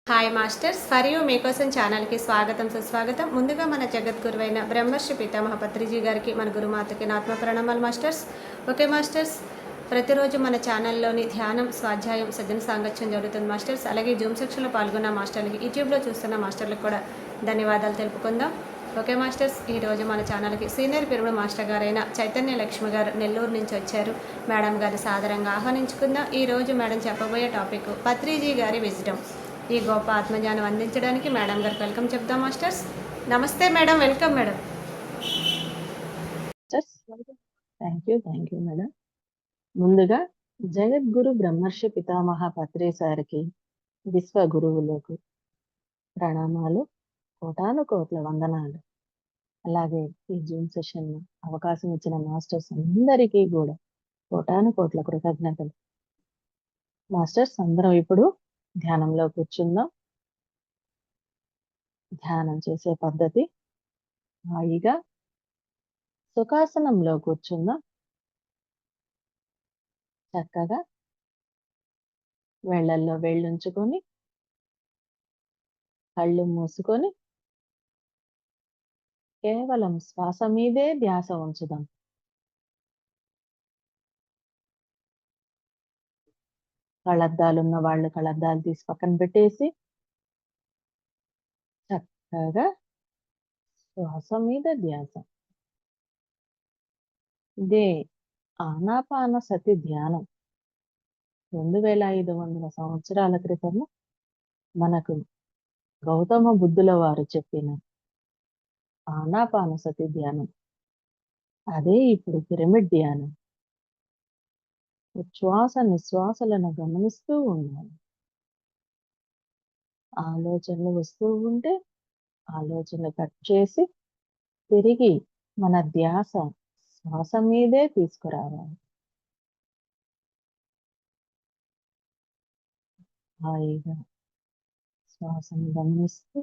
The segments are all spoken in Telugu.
హాయ్ మాస్టర్స్, ఫర్ యూ మీకోసం ఛానల్కి స్వాగతం సుస్వాగతం. ముందుగా మన జగద్గురువైన బ్రహ్మర్షి పితామహ పత్రిజీ గారికి, మన గురుమాతకి ఆత్మ ప్రణామాలు మాస్టర్స్. ఓకే మాస్టర్స్, ప్రతిరోజు మన ఛానల్లోని ధ్యానం, స్వాధ్యాయం, సజ్జన సాంగత్యం జరుగుతుంది మాస్టర్స్. అలాగే జూమ్ సెక్షన్లో పాల్గొన్న మాస్టర్లకి, యూట్యూబ్లో చూస్తున్న మాస్టర్లకు కూడా ధన్యవాదాలు తెలుపుకుందాం. ఓకే మాస్టర్స్, ఈరోజు మన ఛానల్కి సీనియర్ పిరమిడ్ మాస్టర్ గారైన చైతన్య లక్ష్మి గారు నెల్లూరు నుంచి వచ్చారు. మేడం గారి సాదరంగా ఆహ్వానించుకుందాం. ఈరోజు మేడం చెప్పబోయే టాపిక్ పత్రిజీ గారి విజ్డమ్. ఈ గొప్ప ఆత్మజ్ఞానం అందించడానికి మేడం గారికి వెల్కమ్ చెప్దాం మాస్టర్స్. నమస్తే madam, welcome madam. Thank you madam. ముందుగా జగద్గురు బ్రహ్మర్షి పితామహ పత్రి సార్కి, విశ్వ గురువులకు ప్రణామాలు, కోటాను కోట్ల వందనాలు. అలాగే ఈ జూమ్ సెషన్ అవకాశం ఇచ్చిన మాస్టర్స్ అందరికీ కూడా కోటాను కోట్ల కృతజ్ఞతలు. మాస్టర్స్ అందరం ఇప్పుడు ధ్యానంలో కూర్చుందాం. ధ్యానం చేసే పద్ధతి హాయిగా సుఖాసనంలో కూర్చుందాం. చక్కగా వేళ్లల్లో వేళ్ళుంచుకొని, కళ్ళు మూసుకొని కేవలం శ్వాస మీదే ధ్యాస ఉంచుదాం. కళ్ళద్దాలున్న వాళ్ళు కళ్ళద్దాలు తీసి పక్కన పెట్టేసి చక్కగా శ్వాస మీద ధ్యాస. ఇదే ఆనాపానసతి ధ్యానం 2500 సంవత్సరాల క్రితము మనకు గౌతమ బుద్ధుల వారు చెప్పిన ఆనాపానసతి ధ్యానం. అదే ఇప్పుడు పిరమిడ్ ధ్యానం. ఉచ్ఛ్వాస నిశ్వాసలను గమనిస్తూ ఉండాలి. ఆలోచనలు వస్తూ ఉంటే ఆలోచనలు కట్ చేసి తిరిగి మన ధ్యాస శ్వాస మీదే తీసుకురావాలి. హాయిగా శ్వాసను గమనిస్తూ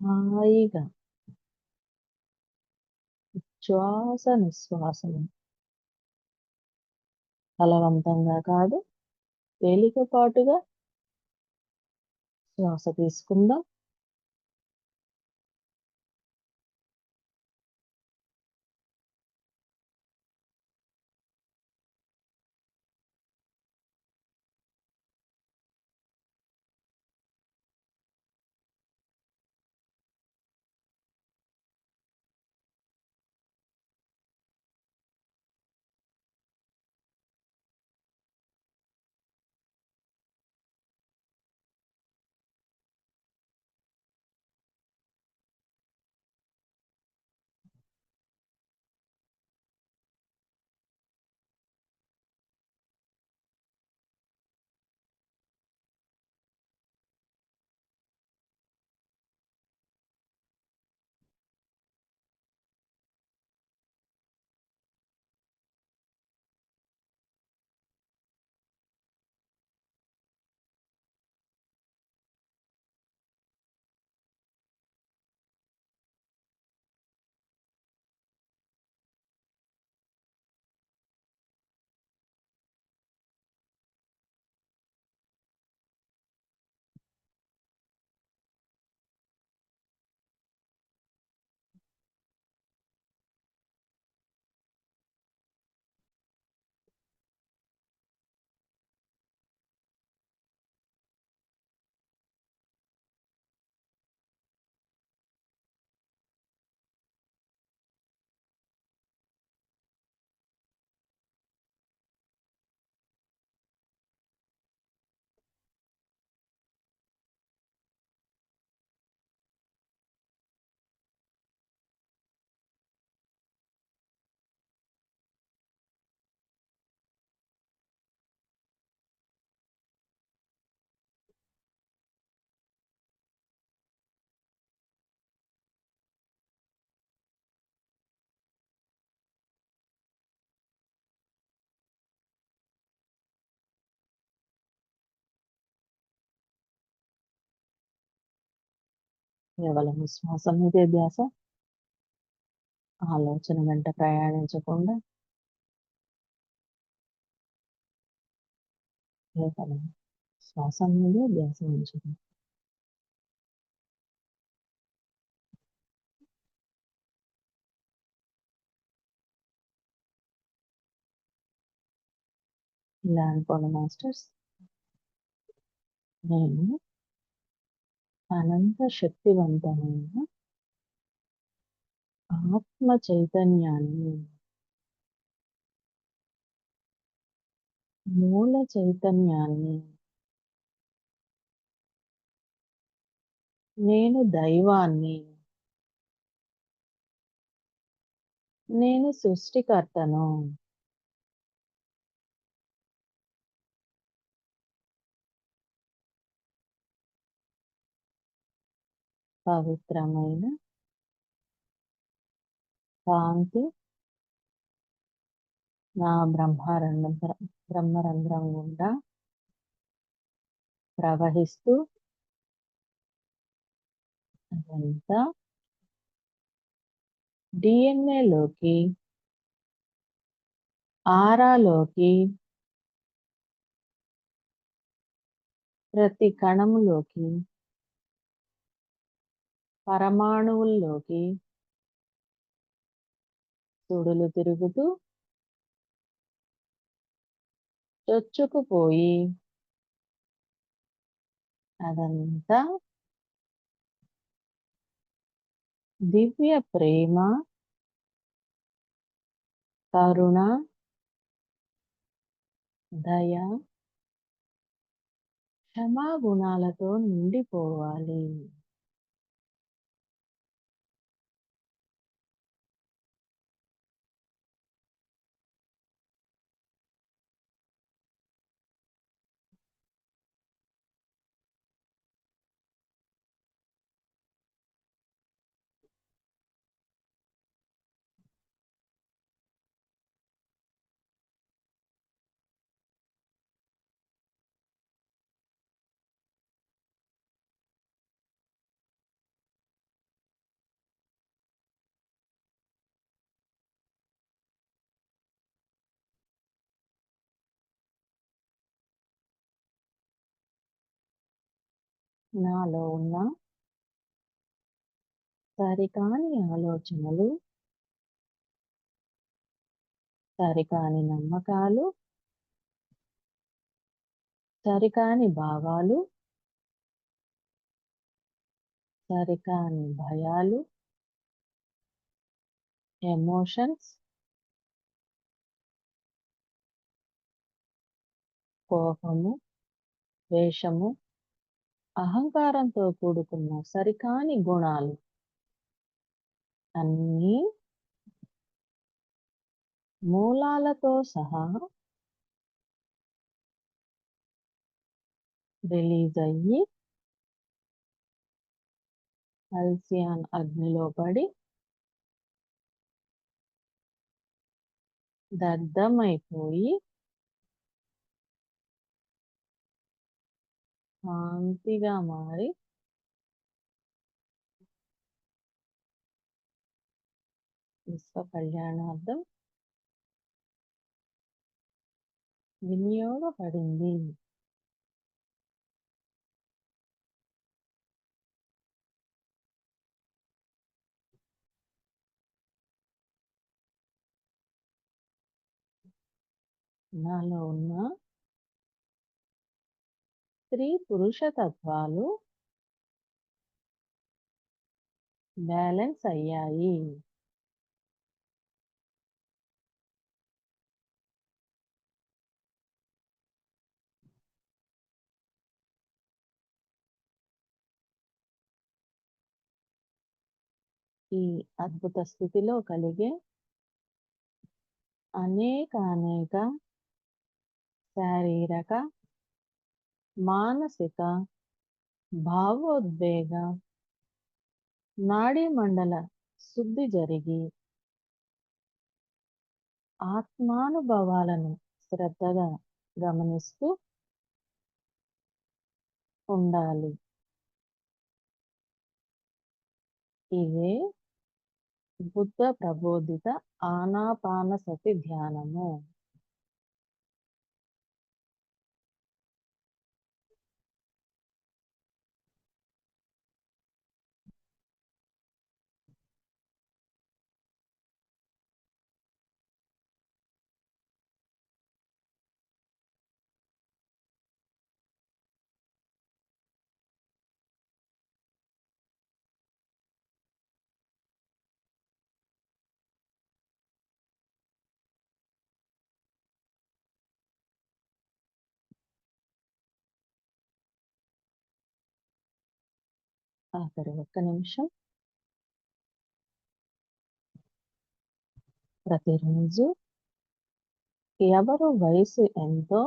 హాయిగా ఉచ్ఛ్వాస నిశ్వాసను బలవంతంగా కాదు, తేలికపాటుగా శ్వాస తీసుకుందాం. కేవలం శ్వాస మీదే ధ్యాస, ఆలోచన వెంట ప్రయాణించకుండా కేవలం శ్వాస మీద ధ్యాస ఉంచండి. ఇలా అనుకోండి మాస్టర్స్, నేను అనంత శక్తివంతమైన ఆత్మ చైతన్యాన్ని, మూల చైతన్యాన్ని, నేను దైవాన్ని, నేను సృష్టికర్తను, పవిత్రమైన కాంతి నా బ్రహ్మరంధ్రం గుండా ప్రవహిస్తూ అదంతా డిఎన్ఏలోకి, ఆరాలోకి, ప్రతి కణములోకి, పరమాణువుల్లోకి సుడులు తిరుగుతూ చొచ్చుకుపోయి అదంతా దివ్య ప్రేమ, కరుణ, దయ, క్షమాగుణాలతో నిండిపోవాలి. నాలో ఉన్న సరికాని ఆలోచనలు, సరికాని నమ్మకాలు, సరికాని భావాలు, సరికాని భయాలు, ఎమోషన్స్, కోపము, ద్వేషము, అహంకారంతో కూడుకున్న సరికాని గుణాలు అన్నీ మూలాలతో సహా రిలీజ్ అయ్యి అల్సియాన్ అగ్నిలో పడి దగ్ధమైపోయి శాంతిగా మారి విశ్వ కళ్యాణార్థం వినియోగపడింది. నాలో ఉన్న స్త్రీ పురుష తత్వాలు బ్యాలెన్స్ అయ్యాయి. ఈ అద్భుత స్థితిలో కలిగే అనేక శారీరక, మానసిక, భావోద్వేగ, నాడీ మండల శుద్ధి జరిగి ఆత్మానుభవాలను శ్రద్ధగా గమనిస్తూ ఉండాలి. ఇవే బుద్ధ ప్రబోధిత ఆనాపానసతి ధ్యానము. ఆఖరి ఒక్క నిమిషం. ప్రతిరోజు ఎవరు వయసు ఎంతో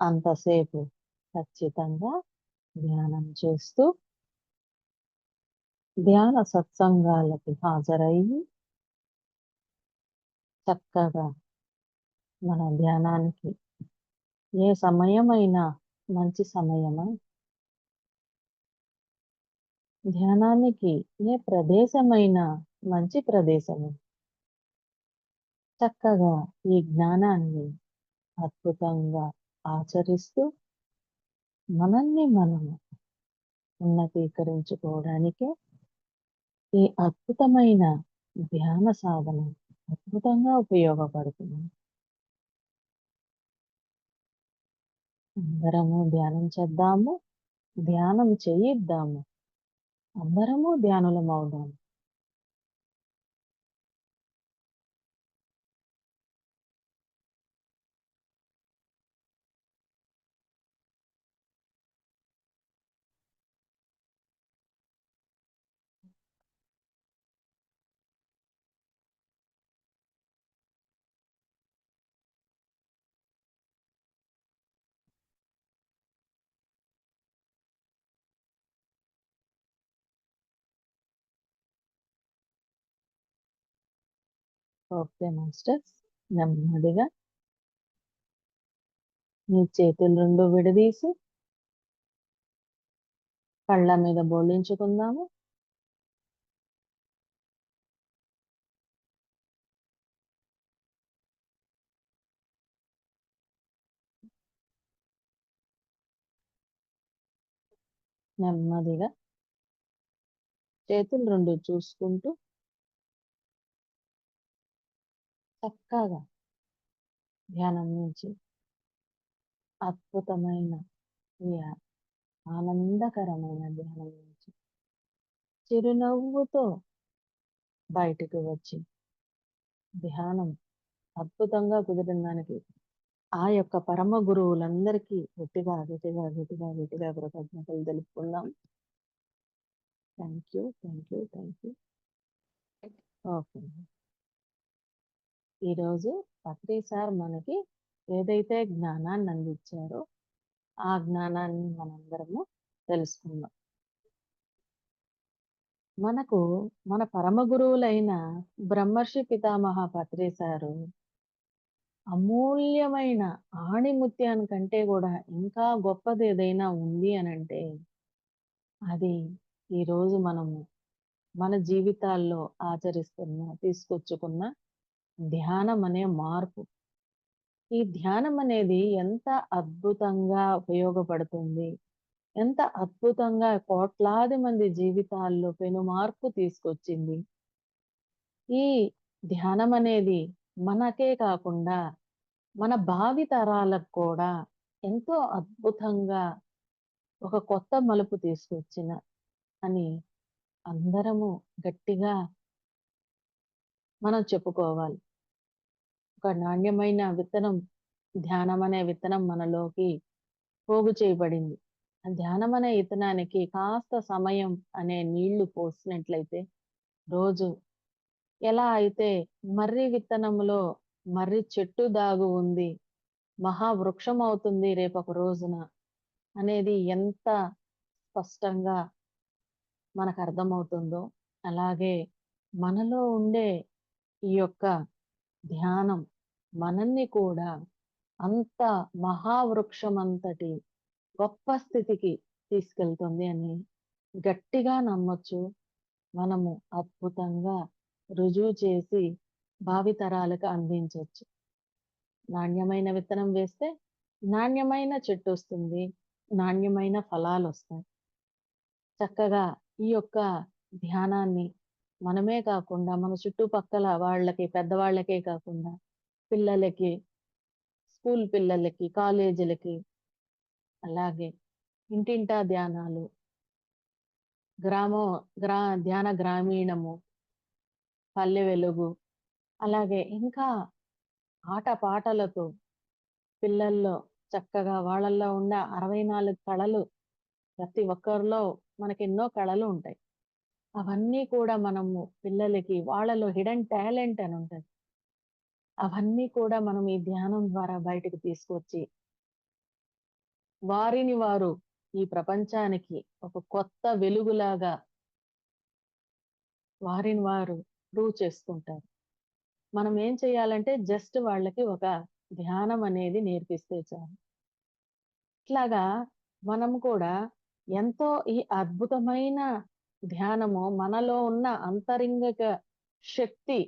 అంతసేపు ఖచ్చితంగా ధ్యానం చేస్తూ, ధ్యాన సత్సంగాలకి హాజరయ్యి, చక్కగా మన ధ్యానానికి ఏ సమయమైనా మంచి సమయమా, ధ్యానానికి ఏ ప్రదేశమైనా మంచి ప్రదేశమే. చక్కగా ఈ జ్ఞానాన్ని అద్భుతంగా ఆచరిస్తూ మనల్ని మనము ఉన్నతీకరించుకోవడానికే ఈ అద్భుతమైన ధ్యాన సాధన అద్భుతంగా ఉపయోగపడుతుంది. అందరము ధ్యానం చేద్దాము, ధ్యానం చేయిద్దాము, అందరము ధ్యానులమవుదాం. ఓకే మాస్టర్స్, నెమ్మదిగా మీ చేతులు రెండు విడదీసి కళ్ళ మీద బోళించుకుందాము. నెమ్మదిగా చేతులు రెండు చూసుకుంటూ చక్కగా ధ్యానం నుంచి అద్భుతమైన ఈ ఆనందకరమైన ధ్యానం నుంచి చిరునవ్వుతో బయటికి వచ్చి ధ్యానం అద్భుతంగా కుదిరిన దానికి ఆ యొక్క పరమ గురువులందరికీ గట్టిగా గట్టిగా గట్టిగా గట్టిగా కృతజ్ఞతలు తెలుపుకుందాం. Thank you, thank you, thank you. Okay, ఈరోజు పత్రి సార్ మనకి ఏదైతే జ్ఞానాన్ని అందించారో ఆ జ్ఞానాన్ని మనందరము తెలుసుకుందాం. మనకు మన పరమ గురువులైన బ్రహ్మర్షి పితామహ పత్రి సారు అమూల్యమైన ఆణిముత్యాని కంటే కూడా ఇంకా గొప్పది ఏదైనా ఉంది అనంటే అది ఈరోజు మనము మన జీవితాల్లో తీసుకొచ్చుకున్న ధ్యానం అనే మార్పు. ఈ ధ్యానం అనేది ఎంత అద్భుతంగా ఉపయోగపడుతుంది, ఎంత అద్భుతంగా కోట్లాది మంది జీవితాల్లో పెను మార్పు తీసుకొచ్చింది. ఈ ధ్యానం అనేది మనకే కాకుండా మన భావి తరాలకు కూడా ఎంతో అద్భుతంగా ఒక కొత్త మలుపు తీసుకొచ్చిన అని అందరము గట్టిగా మనం చెప్పుకోవాలి. ఒక నాణ్యమైన విత్తనం, ధ్యానం అనే విత్తనం మనలోకి పోగు చేయబడింది. ఆ ధ్యానం అనే విత్తనానికి కాస్త సమయం అనే నీళ్లు పోసినట్లయితే రోజు ఎలా అయితే మర్రి విత్తనంలో మర్రి చెట్టు దాగు ఉంది, మహావృక్షం అవుతుంది రేపొక రోజున అనేది ఎంత స్పష్టంగా మనకు అర్థమవుతుందో, అలాగే మనలో ఉండే ఈ యొక్క ధ్యానం మనల్ని కూడా అంత మహావృక్షం అంతటి గొప్ప స్థితికి తీసుకెళ్తుంది అని గట్టిగా నమ్మొచ్చు. మనము అద్భుతంగా రుజువు చేసి భావితరాలకు అందించవచ్చు. నాణ్యమైన విత్తనం వేస్తే నాణ్యమైన చెట్టు వస్తుంది, నాణ్యమైన ఫలాలు వస్తాయి. చక్కగా ఈ యొక్క ధ్యానాన్ని మనమే కాకుండా మన చుట్టుపక్కల వాళ్ళకి, పెద్దవాళ్ళకే కాకుండా పిల్లలకి, స్కూల్ పిల్లలకి, కాలేజీలకి, అలాగే ఇంటింటా ధ్యానాలు, ధ్యాన గ్రామీణము, పల్లె వెలుగు, అలాగే ఇంకా ఆటపాటలతో పిల్లల్లో చక్కగా వాళ్ళల్లో ఉన్న 64 కళలు ప్రతి ఒక్కరిలో మనకెన్నో కళలు ఉంటాయి. అవన్నీ కూడా మనము పిల్లలకి వాళ్ళలో హిడెన్ టాలెంట్ అని ఉంటది. అవన్నీ కూడా మనం ఈ ధ్యానం ద్వారా బయటకు తీసుకొచ్చి, వారిని వారు ఈ ప్రపంచానికి ఒక కొత్త వెలుగులాగా వారిని వారు ప్రూవ్ చేసుకుంటారు. మనం ఏం చేయాలంటే జస్ట్ వాళ్ళకి ఒక ధ్యానం అనేది నేర్పిస్తే చాలు. ఇట్లాగా మనం కూడా ఎంతో ఈ అద్భుతమైన ధ్యానము మనలో ఉన్న అంతరింగిక శక్తి,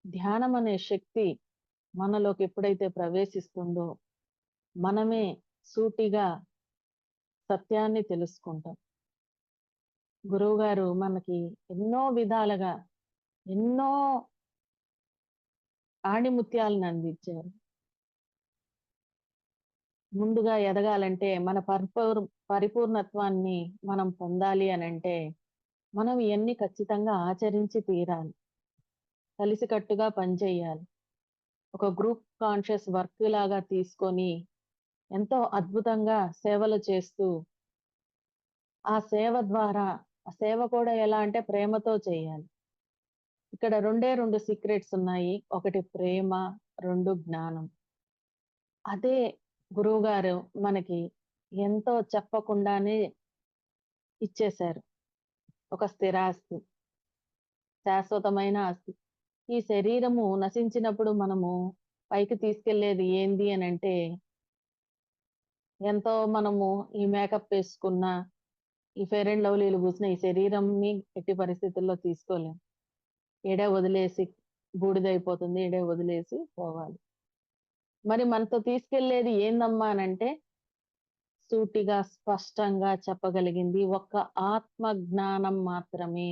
ధ్యానం అనే శక్తి మనలోకి ఎప్పుడైతే ప్రవేశిస్తుందో, మనమే సూటిగా సత్యాన్ని తెలుసుకుంటాం. గురువుగారు మనకి ఎన్నో విధాలుగా, ఎన్నో ఆణిముత్యాలను అందించారు. ముందుగా ఎదగాలంటే మన పరిపూర్ణత్వాన్ని మనం పొందాలి అనంటే, మనం ఇయన్నీ ఖచ్చితంగా ఆచరించి తీరాలి. కలిసికట్టుగా పనిచేయాలి. ఒక గ్రూప్ కాన్షియస్ వర్క్ లాగా తీసుకొని, ఎంతో అద్భుతంగా సేవలు చేస్తూ, ఆ సేవ ద్వారా ఆ సేవ కూడా ఎలా అంటే ప్రేమతో చేయాలి. ఇక్కడ 2 సీక్రెట్స్ ఉన్నాయి. ఒకటి ప్రేమ, 2 జ్ఞానం. అదే గురువుగారు మనకి ఎంతో చెప్పకుండానే ఇచ్చేశారు. ఒక స్థిరాస్తి, శాశ్వతమైన ఆస్తి. ఈ శరీరము నశించినప్పుడు మనము పైకి తీసుకెళ్ళేది ఏంది అనంటే, ఎంతో మనము ఈ మేకప్ వేసుకున్న, ఈ ఫెయిర్ అండ్ లవ్లీలు పూసిన ఈ శరీరంని ఎట్టి పరిస్థితుల్లో తీసుకోలేం. ఈడే వదిలేసి బూడిదైపోతుంది. ఈడే వదిలేసి పోవాలి. మరి మనతో తీసుకెళ్ళేది ఏందమ్మా అనంటే, సూటిగా, స్పష్టంగా చెప్పగలిగింది ఒక్క ఆత్మ జ్ఞానం మాత్రమే.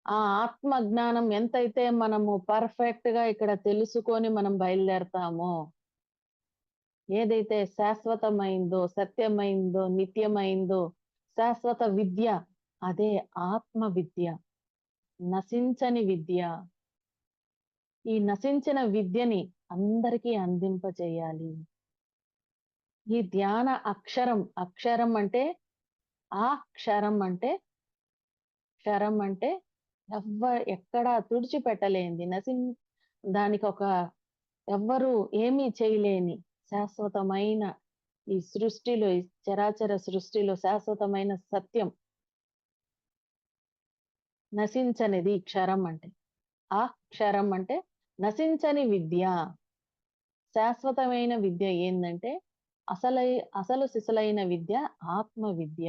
ఆ ఆత్మ జ్ఞానం ఎంతైతే మనము పర్ఫెక్ట్‌గా ఇక్కడ తెలుసుకొని మనం బయలుదేరతామో, ఏదైతే శాశ్వతమైందో, సత్యమైందో, నిత్యమైందో, శాశ్వత విద్య అదే ఆత్మ విద్య. నశించని విద్య. ఈ నశించిన విద్యని అందరికీ అందింపచేయాలి. ఈ ధ్యాన అక్షరం, అక్షరం అంటే ఆ క్షరం అంటే, క్షరం అంటే ఎక్కడా తుడిచిపెట్టలేనిది. దానికొక ఎవ్వరూ ఏమీ చేయలేని శాశ్వతమైన ఈ సృష్టిలో, ఈ చరాచర సృష్టిలో శాశ్వతమైన సత్యం. నశించనిది క్షరం అంటే. ఆ క్షరం అంటే నశించని విద్య. శాశ్వతమైన విద్య ఏందంటే అసలు సిసలైన విద్య ఆత్మ విద్య.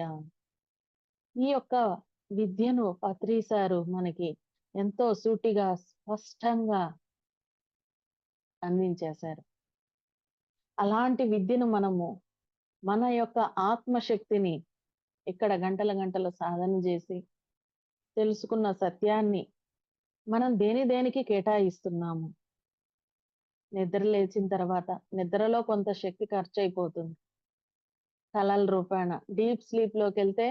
ఈ యొక్క విద్యను పత్రి సారు మనకి ఎంతో సూటిగా, స్పష్టంగా అందించేశారు. అలాంటి విద్యను మనము మన యొక్క ఆత్మశక్తిని ఇక్కడ గంటల గంటలు సాధన చేసి తెలుసుకున్న సత్యాన్ని మనం దేనికి కేటాయిస్తున్నాము. నిద్ర లేచిన తర్వాత నిద్రలో కొంత శక్తి ఖర్చయిపోతుంది. కలల రూపాన డీప్ స్లీప్‌లోకెళ్తే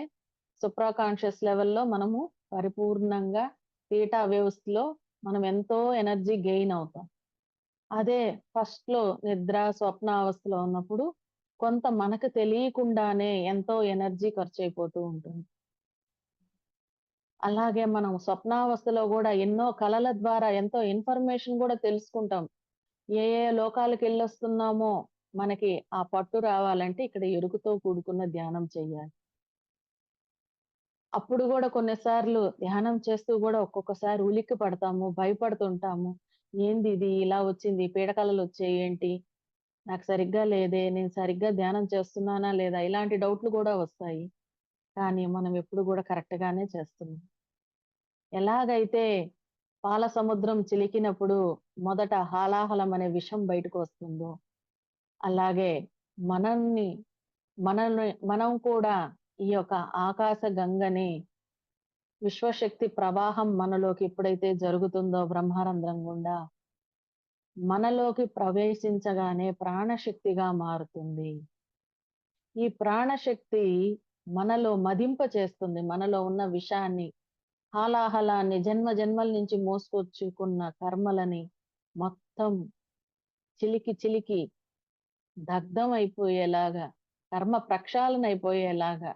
సూప్రా కాన్షియస్ లెవెల్‌లో మనము పరిపూర్ణంగా తీటా వేవ్స్‌లో మనం ఎంతో ఎనర్జీ గెయిన్ అవుతాం. అదే ఫస్ట్‌లో నిద్ర, స్వప్నావస్థలో ఉన్నప్పుడు కొంత మనకు తెలియకుండానే ఎంతో ఎనర్జీ ఖర్చయిపోతూ ఉంటుంది. అలాగే మనం స్వప్నావస్థలో గూడా ఎన్నో కలల ద్వారా ఎంతో ఇన్ఫర్మేషన్ గూడా తెలుసుకుంటాం. ఏ లోకాలకెళ్ళొస్తున్నామో మనకి ఆ పట్టు రావాలంటే ఇక్కడ ఎరుకుతో కూడుకున్న ధ్యానం చెయ్యాలి. అప్పుడు గూడా కొన్నిసార్లు ధ్యానం చేస్తూ గూడా ఒక్కొక్కసారి ఉలిక్కి పడతాము, భయపడుతుంటాము. ఏందిది ఇలా వచ్చింది? పీడకలలొచ్చాయేంటి? నాకు సరిగ్గా లేదే, నేను సరిగ్గా ధ్యానం చేస్తున్నానా లేదా? ఇలాంటి డౌట్‌లు గూడా వస్తాయి. కానీ మనం ఎప్పుడు గూడా కరెక్ట్‌గానే చేస్తున్నాం. ఎలాగైతే పాల సముద్రం చిలికినప్పుడు మొదట హాలాహలం అనే విషం బయటకొస్తుందో, అలాగే మనల్ని మనం కూడా ఈ యొక్క ఆకాశ గంగని విశ్వశక్తి ప్రవాహం మనలోకి ఎప్పుడైతే జరుగుతుందో బ్రహ్మరంధ్రం గుండా, మనలోకి ప్రవేశించగానే ప్రాణశక్తిగా మారుతుంది. ఈ ప్రాణశక్తి మనలో మదింప చేస్తుంది. మనలో ఉన్న విషాన్ని, హాలాహలాన్ని, జన్మ జన్మల నుంచి మోసుకొచ్చుకున్న కర్మలని మొత్తం చిలికి చిలికి దగ్ధం అయిపోయేలాగా కర్మ ప్రక్షాళన అయిపోయేలాగా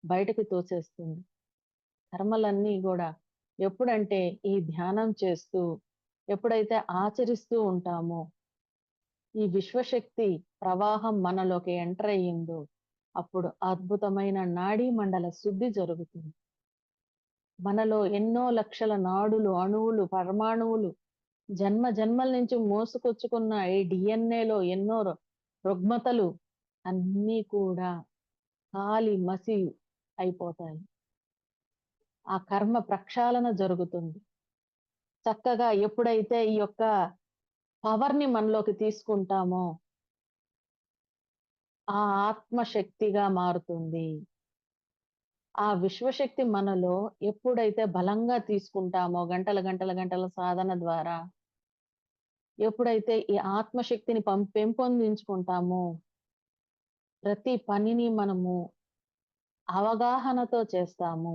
బయటకి తోసేస్తుంది. కర్మలన్నీ గూడా ఎప్పుడంటే ఈ ధ్యానం చేస్తూ, ఎప్పుడైతే ఆచరిస్తూ ఉంటామో, ఈ విశ్వశక్తి ప్రవాహం మనలోకి ఎంటర్ అయ్యిందో, అప్పుడు అద్భుతమైన నాడీ మండల శుద్ధి జరుగుతుంది. మనలో ఎన్నో లక్షల నాడులు, అణువులు, పరమాణువులు జన్మ జన్మల నుంచి మోసుకొచ్చుకున్న ఈ డిఎన్ఏలో ఎన్నో రుగ్మతలు అన్నీ కూడా కాలి మసి అయిపోతాయి. ఆ కర్మ ప్రక్షాళన జరుగుతుంది. చక్కగా ఎప్పుడైతే ఈ యొక్క పవర్‌ని మనలోకి తీసుకుంటామో, ఆ ఆత్మశక్తిగా మారుతుంది. ఆ విశ్వశక్తి మనలో ఎప్పుడైతే బలంగా తీసుకుంటామో గంటల సాధన ద్వారా, ఎప్పుడైతే ఈ ఆత్మశక్తిని పెంపొందించుకుంటామో, ప్రతి పనిని మనము అవగాహనతో చేస్తాము.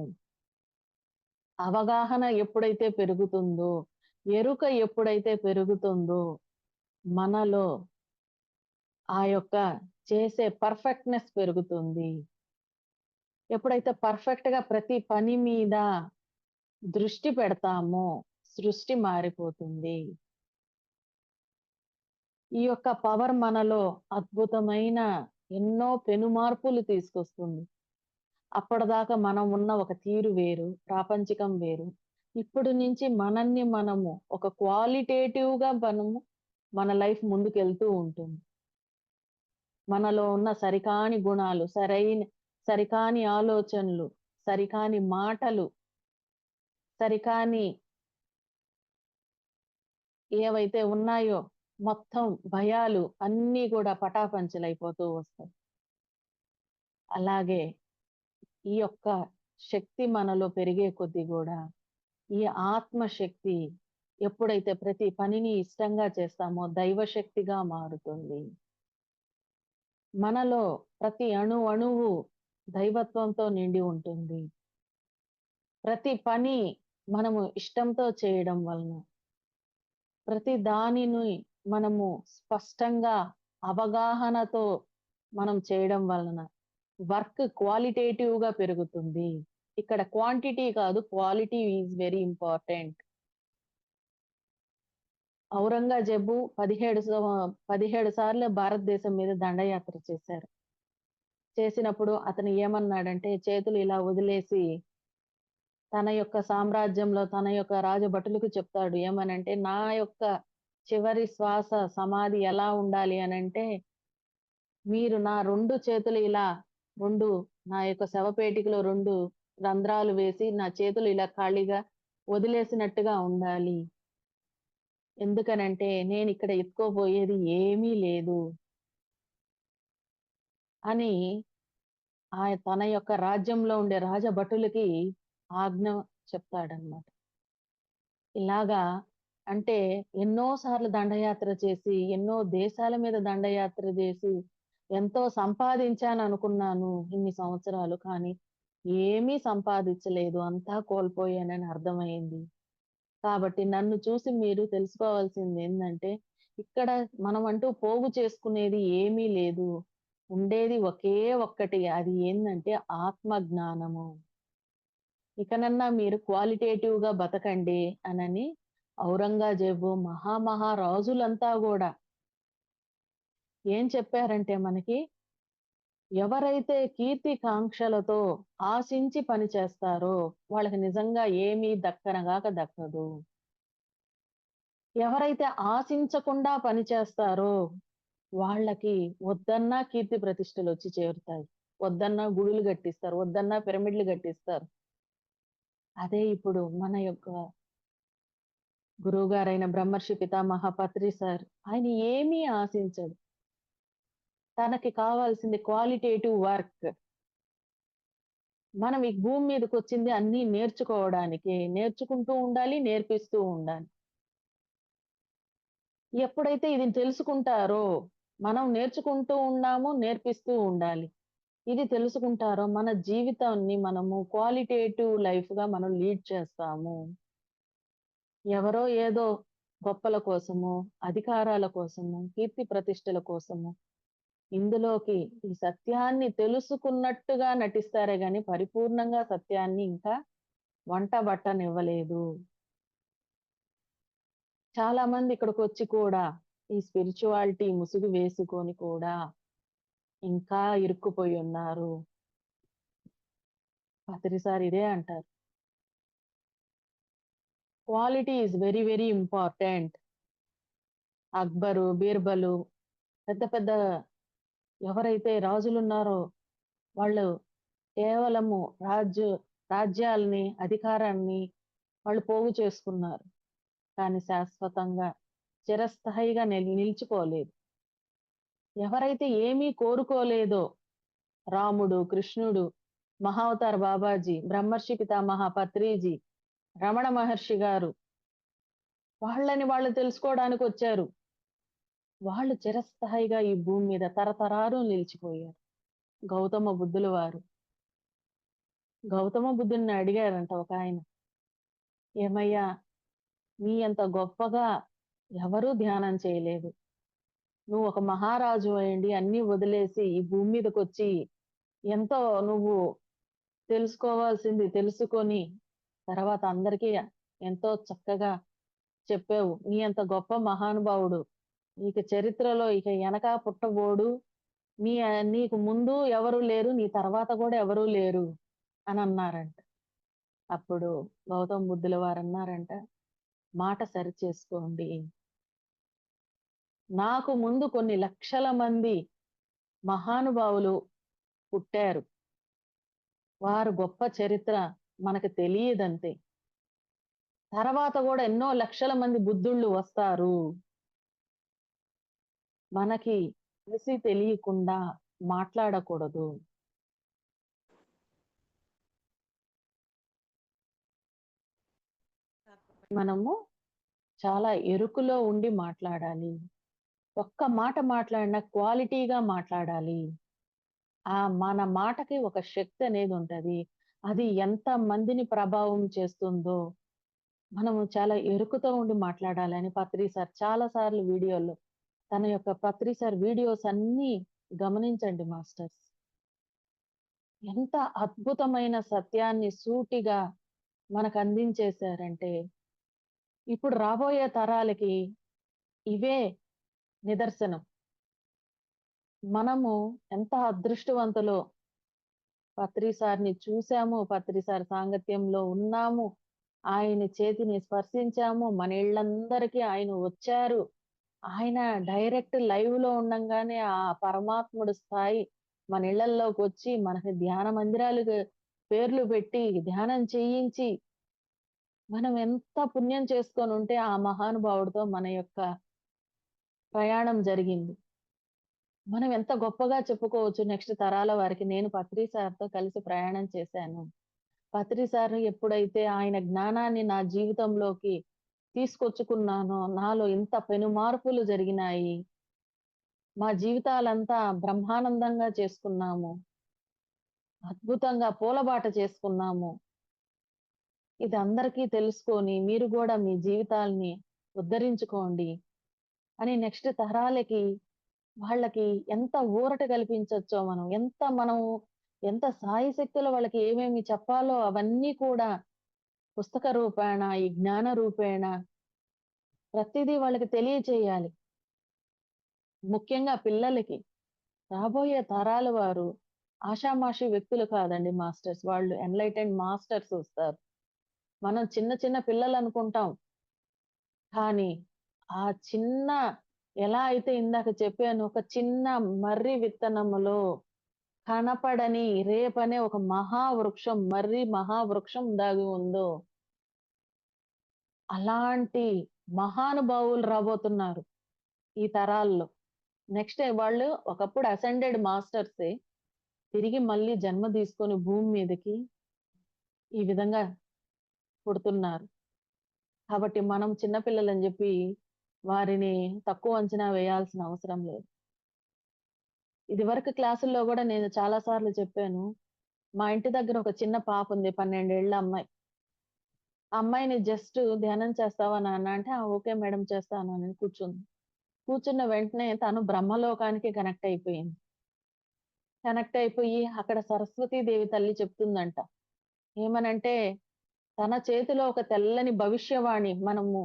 అవగాహన ఎప్పుడైతే పెరుగుతుందో, ఎరుక ఎప్పుడైతే పెరుగుతుందో, మనలో ఆ యొక్క చేసే పర్ఫెక్ట్‌నెస్ పెరుగుతుంది. ఎప్పుడైతే పర్ఫెక్ట్‌గా ప్రతి పని మీద దృష్టి పెడతామో, సృష్టి మారిపోతుంది. ఈ యొక్క పవర్ మనలో అద్భుతమైన ఎన్నో పెనుమార్పులు తీసుకొస్తుంది. అప్పటిదాకా మనం ఉన్న ఒక తీరు వేరు, ప్రాపంచికం వేరు. ఇప్పుడు నుంచి మనల్ని మనము ఒక క్వాలిటేటివ్‌గా మనము మన లైఫ్ ముందుకెళ్తూ ఉంటుంది. మనలో ఉన్న సరికాని గుణాలు, సరికాని ఆలోచనలు, సరికాని మాటలు, సరికాని ఏవైతే ఉన్నాయో మొత్తం భయాలు అన్నీ గూడా పటాపంచలైపోతూ వస్తాయి. అలాగే ఈ యొక్క శక్తి మనలో పెరిగే కొద్దీ గూడా ఈ ఆత్మశక్తి ఎప్పుడైతే ప్రతి పనిని ఇష్టంగా చేస్తామో దైవశక్తిగా మారుతుంది. మనలో ప్రతి అణువు దైవత్వంతో నిండి ఉంటుంది. ప్రతి పని మనము ఇష్టంతో చేయడం వలన, ప్రతి దానిని మనము స్పష్టంగా అవగాహనతో మనం చేయడం వలన వర్క్ క్వాలిటేటివ్‌గా పెరుగుతుంది. ఇక్కడ క్వాంటిటీ కాదు, quality is very important. Aurangzeb 17 సార్లు భారతదేశం మీద దండయాత్ర చేశారు. చేసినప్పుడు అతను ఏమన్నాడంటే, చేతులు ఇలా వదిలేసి తన యొక్క సామ్రాజ్యంలో తన యొక్క రాజభటులకు చెప్తాడు. ఏమనంటే, నా యొక్క చివరి శ్వాస సమాధి ఎలా ఉండాలి అనంటే, మీరు నా 2 చేతులు ఇలా 2 నా యొక్క శవపేటికలో 2 రంధ్రాలు వేసి, నా చేతులు ఇలా ఖాళీగా వదిలేసినట్టుగా ఉండాలి. ఎందుకనంటే, నేనిక్కడ ఎత్తుకోబోయేది ఏమీ లేదు అని తన యొక్క రాజ్యంలో ఉండే రాజభటులకి ఆజ్ఞ చెప్తాడన్నమాట. ఇలాగా అంటే ఎన్నో సార్లు దండయాత్ర చేసి, ఎన్నో దేశాల మీద దండయాత్ర చేసి, ఎంతో సంపాదించాననుకున్నాను ఇన్ని సంవత్సరాలు. కానీ ఏమీ సంపాదించలేదు. అంతా కోల్పోయానని అర్థమైంది. కాబట్టి నన్ను చూసి మీరు తెలుసుకోవాల్సిందేందంటే, ఇక్కడ మనమంటూ పోగు చేసుకునేది ఏమీ లేదు. ఉండేది ఒకే ఒక్కటి. అది ఏందంటే ఆత్మ జ్ఞానము. ఇకనన్నా మీరు క్వాలిటేటివ్‌గా బతకండి అనని ఔరంగజేబు మహా రాజులంతా గూడా ఏం చెప్పారంటే మనకి, ఎవరైతే కీర్తి కాంక్షలతో ఆశించి పని చేస్తారో వాళ్ళకి నిజంగా ఏమీ దక్కనగాక దక్కదు. ఎవరైతే ఆశించకుండా పని చేస్తారో వాళ్ళకి వద్దన్నా కీర్తి ప్రతిష్టలొచ్చి చేరుతాయి. వద్దన్నా గుడులు గట్టిస్తారు. వద్దన్నా పిరమిడ్‌లు గట్టిస్తారు. అదే ఇప్పుడు మన యొక్క గురువుగారైన బ్రహ్మర్షి పితామహ పత్రి సార్ ఆయన ఏమీ ఆశించడు. తనకి కావాల్సింది క్వాలిటేటివ్ వర్క్. మనం ఈ భూమి మీదకొచ్చింది అన్నీ నేర్చుకోవడానికే. నేర్చుకుంటూ ఉండాలి, నేర్పిస్తూ ఉండాలి. ఎప్పుడైతే ఇది తెలుసుకుంటారో, మనం నేర్చుకుంటూ ఉన్నాము, నేర్పిస్తూ ఉండాలి. ఇది తెలుసుకుంటారో మన జీవితాన్ని మనము క్వాలిటేటివ్ లైఫ్‌గా మనం లీడ్ చేస్తాము. ఎవరో ఏదో గొప్పల కోసమో, అధికారాల కోసమో, కీర్తి ప్రతిష్టల కోసమో ఇందులోకి ఈ సత్యాన్ని తెలుసుకున్నట్టుగా నటిస్తారే గాని పరిపూర్ణంగా సత్యాన్ని ఇంకా వంట బట్టనివ్వలేదు. చాలా మంది ఇక్కడికొచ్చి కూడా ఈ స్పిరిచువాలిటీ ముసుగు వేసుకొని కూడా ఇంకా ఇరుక్కుపోయి ఉన్నారు. పాత్రి సార్ ఇదే అంటారు. Quality is very very important. Akbar, Birbal పెద్ద పెద్ద ఎవరైతే రాజులున్నారో వాళ్ళు కేవలము రాజ్యాల్ని, అధికారాన్ని వాళ్ళు పోగు చేసుకున్నారు. కానీ శాశ్వతంగా చిరస్థాయిగా నిలిచిపోలేదు. ఎవరైతే ఏమీ కోరుకోలేదో రాముడు, కృష్ణుడు, మహావతార్ బాబాజీ, బ్రహ్మర్షి పితామహ పత్రిజీ, రమణ మహర్షి గారు వాళ్ళని వాళ్ళు తెలుసుకోవడానికొచ్చారు. వాళ్ళు చిరస్థాయిగా ఈ భూమి మీద తరతరాలు నిలిచిపోయారు. గౌతమ బుద్ధుల వారు. గౌతమ బుద్ధుడిని అడిగారంట ఒకాయన, "ఏమయ్యా! నీ అంత గొప్పగా ఎవరూ ధ్యానం చేయలేదు. నువ్వు ఒక మహారాజు అయ్యుండి అన్నీ వదిలేసి ఈ భూమి మీదకొచ్చి ఎంతో నువ్వు తెలుసుకోవాల్సింది తెలుసుకొని తర్వాత అందరికీ ఎంతో చక్కగా చెప్పావు. నీ అంత గొప్ప మహానుభావుడు ఇక చరిత్రలో ఇక ఎనక పుట్టబోడు. నీకు ముందు ఎవరు లేరు. నీ తర్వాత కూడా ఎవరూ లేరు" అని అన్నారంట. అప్పుడు గౌతమ బుద్ధుల వారన్నారంట, "మాట సరిచేసుకోండి. నాకు ముందు కొన్ని లక్షల మంది మహానుభావులు పుట్టారు. వారు గొప్ప చరిత్ర మనకు తెలియదంతే. తర్వాత కూడా ఎన్నో లక్షల మంది బుద్ధుళ్ళు వస్తారు. మనకి తెలిసి తెలియకుండా మాట్లాడకూడదు. మనము చాలా ఎరుకులో ఉండి మాట్లాడాలి. ఒక్క మాట మాట్లాడినా క్వాలిటీగా మాట్లాడాలి. మన మాటకి ఒక శక్తి అనేది ఉంటది. అది ఎంత మందిని ప్రభావం చేస్తుందో మనము చాలా ఎరుకుతో ఉండి మాట్లాడాలని పత్రి సార్ చాలా సార్లు వీడియోల్లో తన యొక్క పత్రి సార్ వీడియోస్ అన్నీ గమనించండి మాస్టర్స్. ఎంత అద్భుతమైన సత్యాన్ని సూటిగా మనకు అందించేశారంటే ఇప్పుడు రాబోయే తరాలకి ఇవే నిదర్శనం. మనము ఎంత అదృష్టవంతులో పత్రి సార్‌ని చూసాము. పత్రి సార్ సాంగత్యంలో ఉన్నాము. ఆయన చేతిని స్పర్శించాము. మన ఇళ్ళందరికీ ఆయన వచ్చారు. ఆయన డైరెక్ట్ లైవ్‌లో ఉండంగానే ఆ పరమాత్ముడు స్థాయి మన ఇళ్ళల్లోకొచ్చి మనకి ధ్యాన మందిరాలకు పేర్లు పెట్టి ధ్యానం చేయించి మనం ఎంత పుణ్యం చేసుకొనుంటే ఆ మహానుభావుడితో మన యొక్క ప్రయాణం జరిగింది. మనం ఎంత గొప్పగా చెప్పుకోవచ్చు నెక్స్ట్ తరాల వారికి. నేను పత్రి సార్‌తో కలిసి ప్రయాణం చేశాను. పత్రి సార్ ఎప్పుడైతే ఆయన జ్ఞానాన్ని నా జీవితంలోకి తీసుకొచ్చుకున్నానో, నాలో ఇంత పెను మార్పులు జరిగినాయి. మా జీవితాలంతా బ్రహ్మానందంగా చేసుకున్నాము. అద్భుతంగా పూలబాట చేసుకున్నాము. ఇది అందరికీ తెలుసుకొని మీరు గూడా మీ జీవితాల్ని ఉద్ధరించుకోండి అని నెక్స్ట్ తరాలకి వాళ్ళకి ఎంత ఊరట కల్పించొచ్చో ఎంత సాయశక్తులో వాళ్ళకి ఏమేమి చెప్పాలో అవన్నీ కూడా పుస్తక రూపేణ, ఈ జ్ఞాన రూపేణ ప్రతిదీ వాళ్ళకి తెలియచేయాలి. ముఖ్యంగా పిల్లలకి. రాబోయే తరాల వారు ఆషామాషీ వ్యక్తులు కాదండి మాస్టర్స్. వాళ్ళు ఎన్‌లైటెండ్ మాస్టర్స్ వస్తారు. మనం చిన్న చిన్న పిల్లలనుకుంటాం. కానీ ఆ చిన్న ఎలా అయితే ఇందాక చెప్పానో ఒక చిన్న మర్రి విత్తనములో కనపడని రేపనే ఒక మహావృక్షం, మర్రి మహావృక్షం దాగి ఉందో, అలాంటి మహానుభావులు రాబోతున్నారు ఈ తరాల్లో. నెక్స్ట్ వాళ్ళు ఒకప్పుడు అసెండెడ్ మాస్టర్సే తిరిగి మళ్ళీ జన్మ తీసుకొని భూమి మీదకి ఈ విధంగా పుడుతున్నారు. కాబట్టి మనం చిన్న పిల్లలని జెప్పి వారిని తక్కువ అంచనా వేయాల్సిన అవసరం లేదు. ఇదివరకు క్లాసుల్లో గూడా నేను చాలా సార్లు చెప్పాను. మా ఇంటి దగ్గర ఒక చిన్న పాపుంది. 12 ఏళ్ల అమ్మాయి. ఆ అమ్మాయిని జస్ట్ "ధ్యానం చేస్తావా నాన్న" అంటే, "ఆ! ఓకే మేడం చేస్తాను" అని కూర్చుంది. కూర్చున్న వెంటనే తను బ్రహ్మలోకానికి కనెక్ట్ అయిపోయింది. కనెక్ట్ అయిపోయి అక్కడ సరస్వతీదేవి తల్లి చెప్తుందంట. ఏమనంటే, తన చేతిలో ఒక తెల్లని భవిష్యవాణి, మనము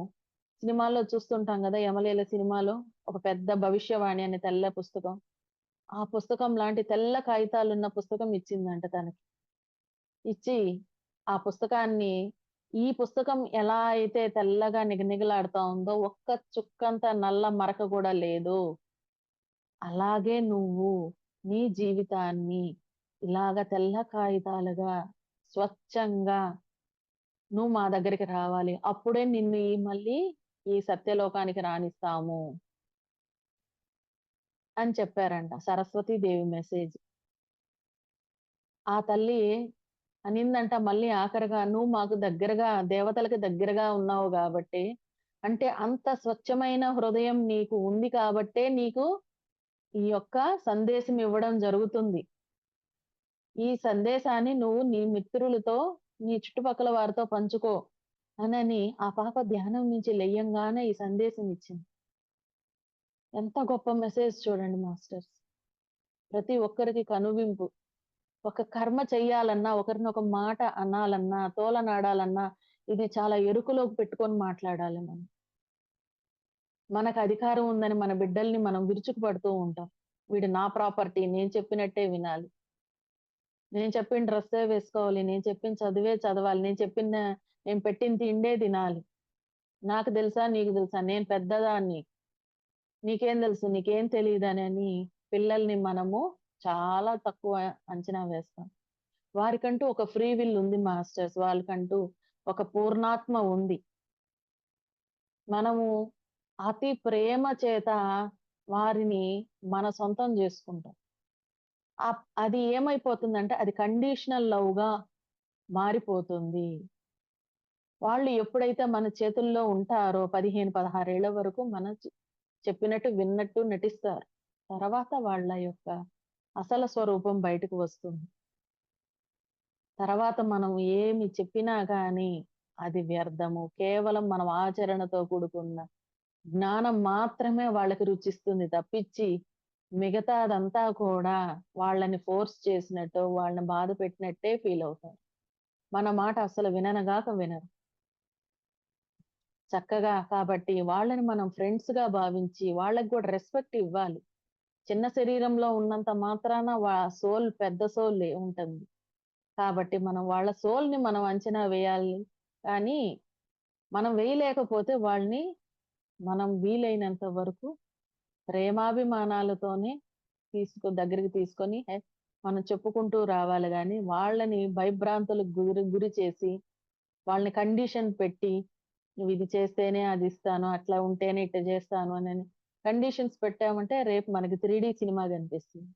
సినిమాల్లో చూస్తుంటాం గదా! 'యమలీల' సినిమాలో ఒక పెద్ద భవిష్యవాణి అనే తెల్ల పుస్తకం. ఆ పుస్తకం లాంటి తెల్ల కాగితాలున్న పుస్తకం ఇచ్చిందంట తనకి. ఇచ్చి, ఆ పుస్తకాన్ని, ఈ పుస్తకం ఎలా అయితే తెల్లగా నిగనిగలాడుతా ఉందో, ఒక్క చుక్కంత నల్ల మరక గూడా లేదు. అలాగే నువ్వు నీ జీవితాన్ని ఇలాగ తెల్ల కాగితాలుగా, స్వచ్ఛంగా నువ్వు మా దగ్గరికి రావాలి. అప్పుడే నిన్ను మళ్ళీ ఈ సత్యలోకానికి రానిస్తాము అని చెప్పారంట. సరస్వతీ దేవి మెసేజ్. ఆ తల్లి అనిందంట మళ్ళీ ఆఖరిగా, "నువ్వు మాకు దగ్గరగా, దేవతలకి దగ్గరగా ఉన్నావు గాబట్టి, అంటే అంత స్వచ్ఛమైన హృదయం నీకు ఉంది కాబట్టే నీకు ఈ యొక్క సందేశం ఇవ్వడం జరుగుతుంది. ఈ సందేశాన్ని నువ్వు నీ మిత్రులతో, నీ చుట్టుపక్కల వారితో పంచుకో" అనని ఆ పాప ధ్యానం నుంచి లెయ్యంగానే ఈ సందేశం ఇచ్చింది. ఎంత గొప్ప మెసేజ్ చూడండి మాస్టర్స్. ప్రతి ఒక్కరికి కనువింపు. ఒక కర్మ చెయ్యాలన్నా, ఒకరినొక మాట అనాలన్నా, తోలనాడాలన్నా, ఇది చాలా ఎరుకలోకి పెట్టుకొని మాట్లాడాలి మనం. మనకు అధికారం ఉందని మన బిడ్డల్ని మనం విరుచుకుపడుతూ ఉంటాం. వీడు నా ప్రాపర్టీ, నేను చెప్పినట్టే వినాలి. నేను చెప్పిన డ్రెస్సే వేసుకోవాలి. నేను చెప్పిన చదువే చదవాలి. నేను పెట్టిన తిండే తినాలి. నాకు తెలుసా? నీకు తెలుసా? నేను పెద్దదాన్ని. నీకేం తెలుసు? నీకేం తెలీదనని పిల్లల్ని మనము చాలా తక్కువ అంచనా వేస్తాం. వారికంటూ ఒక ఫ్రీ విల్ ఉంది మాస్టర్స్. వాళ్ళకంటూ ఒక పూర్ణాత్మ ఉంది. మనము అతి ప్రేమ చేత వారిని మన సొంతం జేసుకుంటాం. అది ఏమైపోతుందంటే అది కండీషనల్ లవ్‌గా మారిపోతుంది. వాళ్ళు ఎప్పుడైతే మన చేతుల్లో ఉంటారో 15, 16 ఏళ్ల వరకు చెప్పినట్టు విన్నట్టు నటిస్తారు. తర్వాత వాళ్ళ యొక్క అసలు స్వరూపం బయటకు వస్తుంది. తర్వాత మనం ఏమి చెప్పినా గాని అది వ్యర్థము. కేవలం మనం ఆచరణతో కూడుకున్న జ్ఞానం మాత్రమే వాళ్ళకి రుచిస్తుంది తప్పించి, మిగతాదంతా కూడా వాళ్ళని ఫోర్స్ చేసినట్టో, వాళ్ళని బాధ పెట్టినట్టే ఫీల్ అవుతారు. మన మాట అస్సలు విననుగాక వినరు. చక్కగా కాబట్టి వాళ్ళని మనం ఫ్రెండ్స్‌గా భావించి, వాళ్ళకి గూడా రెస్పెక్ట్ ఇవ్వాలి. చిన్న శరీరంలో ఉన్నంత మాత్రాన సోల్ పెద్ద సోల్ ఉంటుంది. కాబట్టి మనం వాళ్ళ సోల్‌ని మనం అంచనా వేయాలి. కానీ, మనం వేయలేకపోతే వాళ్ళని మనం వీలైనంత వరకు ప్రేమాభిమానాలతోనే దగ్గరికి తీసుకొని మనం చెప్పుకుంటూ రావాలి గానీ, వాళ్ళని భయభ్రాంతులకు గురి చేసి, వాళ్ళని కండిషన్ పెట్టి, "నువ్విది చేస్తేనే అదిస్తాను, అట్లా ఉంటేనే ఇట్ట జేస్తాను" అనని కండిషన్స్ పెట్టామంటే రేపు మనకి 3 సినిమా గనిపిస్తుంది.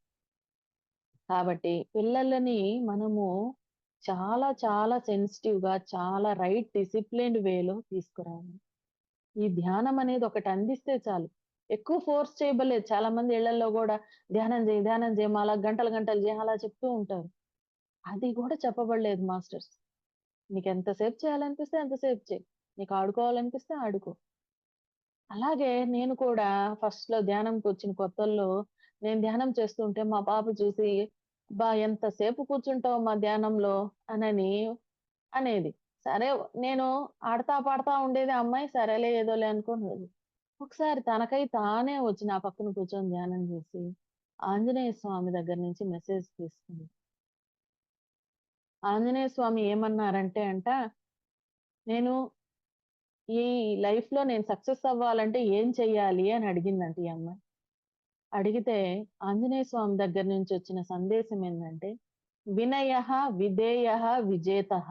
కాబట్టి పిల్లలని మనము చాలా చాలా సెన్సిటివ్‌గా, చాలా డిసిప్లిన్డ్ వేలో తీసుకురావాలి. ఈ ధ్యానం అనేది ఒకటి అందిస్తే చాలు. ఎక్కువ ఫోర్స్ చేయబడలేదు. చాలా మంది ఇళ్లల్లో గూడా ధ్యానం జెయి, ధ్యానం జెయి, అలా గంటలు గంటలు జెయి అలా చెప్తూ ఉంటారు. అది గూడా చెప్పబడలేదు మాస్టర్స్. నీకెంత సేపు చేయాలనిపిస్తే అంతసేపు చెయి. నీకు ఆడుకోవాలనిపిస్తే ఆడుకో. అలాగే నేను కూడా ఫస్ట్‌లో ధ్యానంకొచ్చిన కొత్తల్లో నేను ధ్యానం చేస్తుంటే మా పాప చూసి, "అబ్బా! ఎంతసేపు కూర్చుంటావమ్మా ధ్యానంలో" అనేది. సరే నేను ఆడతా పాడతా ఉండేది ఆ అమ్మాయి. సరేలే ఏదోలే అనుకోని ఒకసారి తనకై తానే వచ్చి నా పక్కన కూర్చొని ధ్యానం చేసి, ఆంజనేయ స్వామి దగ్గర నుంచి మెసేజ్ తీసుకుంది. ఆంజనేయ స్వామి ఏమన్నారంటే నేను ఈ లైఫ్‌లో నేను సక్సెస్ అవ్వాలంటే ఏం చెయ్యాలి అని అడిగిందంట ఈ అమ్మాయి. అడిగితే ఆంజనేయ స్వామి దగ్గర నుంచి వచ్చిన సందేశం ఏందంటే, వినయః విధేయః విజేతః.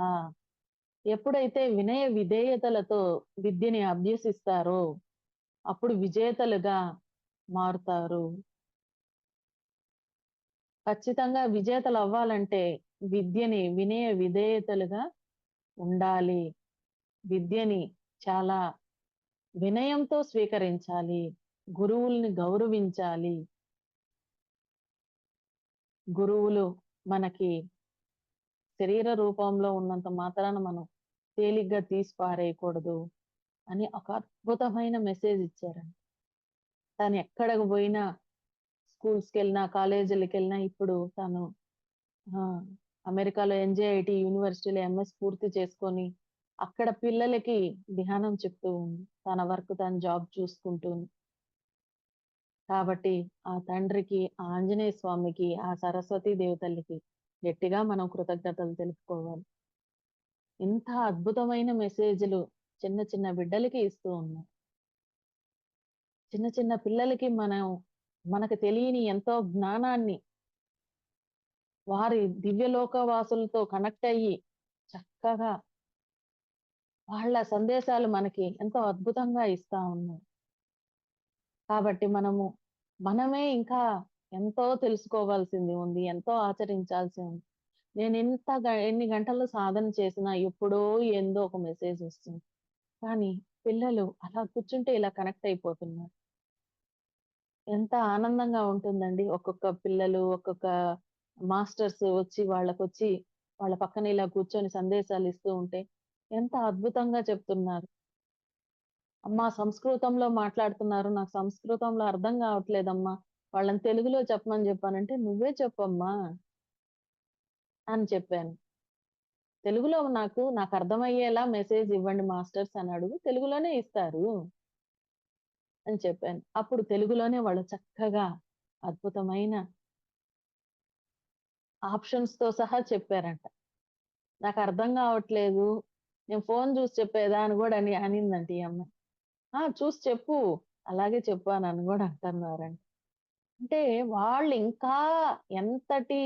ఎప్పుడైతే వినయ విధేయతలతో విద్యని అభ్యసిస్తారో, అప్పుడు విజేతలుగా మారుతారు. ఖచ్చితంగా విజేతలవ్వాలంటే విద్యని వినయ విధేయతలుగా ఉండాలి. విద్యని చాలా వినయంతో స్వీకరించాలి. గురువుల్ని గౌరవించాలి. గురువులు మనకి శరీర రూపంలో ఉన్నంత మాత్రాన మనం తేలిగ్గా తీసి పారేయకూడదు అని ఒక అద్భుతమైన మెసేజ్ ఇచ్చారండి. తను ఎక్కడికి పోయినా, స్కూల్స్‌కి వెళ్ళినా, కాలేజీలకి వెళ్ళినా ఇప్పుడు తను ఆ! అమెరికాలో ఎన్‌జేఐటీ యూనివర్సిటీలో ఎంఎస్ పూర్తి చేసుకొని, అక్కడ పిల్లలకి ధ్యానం చెప్తూ ఉంది. తన వర్క్ తను జాబ్ చూసుకుంటూ. కాబట్టి ఆ తండ్రికి, ఆ ఆంజనేయ స్వామికి, ఆ సరస్వతీ దేవి తల్లికి గట్టిగా మనం కృతజ్ఞతలు తెలుపుకోవాలి. ఇంత అద్భుతమైన మెసేజ్‌లు చిన్న చిన్న బిడ్డలకి ఇస్తూ ఉన్నారు. చిన్న చిన్న పిల్లలకి మనకు తెలియని ఎంతో జ్ఞానాన్ని వారి దివ్యలోక వాసులతో కనెక్ట్ అయ్యి చక్కగా వాళ్ళ సందేశాలు మనకి ఎంతో అద్భుతంగా ఇస్తా ఉన్నారు. కాబట్టి మనమే ఇంకా ఎంతో తెలుసుకోవాల్సింది ఉంది. ఎంతో ఆచరించాల్సి ఉంది. ఎన్ని గంటలు సాధన చేసినా ఎప్పుడో ఏందో ఒక మెసేజ్ వస్తుంది. కానీ పిల్లలు అలా కూర్చుంటే ఇలా కనెక్ట్ అయిపోతున్నారు. ఎంత ఆనందంగా ఉంటుందండి. ఒక్కొక్క మాస్టర్స్ వాళ్ళకొచ్చి వాళ్ళ పక్కన ఇలా కూర్చొని సందేశాలు ఇస్తూ ఉంటే ఎంత అద్భుతంగా చెప్తున్నారు. అమ్మా సంస్కృతంలో మాట్లాడుతున్నారు. నాకు సంస్కృతంలో అర్థం కావట్లేదమ్మా. వాళ్ళని తెలుగులో చెప్పమని చెప్పానంటే, "నువ్వే చెప్పమ్మా" అని చెప్పాను. తెలుగులో నాకు అర్థమయ్యేలా మెసేజ్ ఇవ్వండి మాస్టర్స్ అని అడుగు. తెలుగులోనే ఇస్తారు అని చెప్పాను. అప్పుడు తెలుగులోనే వాళ్ళు చక్కగా అద్భుతమైన ఆప్షన్స్‌తో సహా చెప్పారంట. నాకు అర్థం కావట్లేదు. నేను ఫోను చూసి చెప్పేదా అని గూడా అనిందంట ఈ అమ్మాయి. ఆ! చూసి చెప్పు. అలాగే చెప్పు అని గూడా అంటున్నారంట. అంటే వాళ్ళు ఇంకా ఎంతటి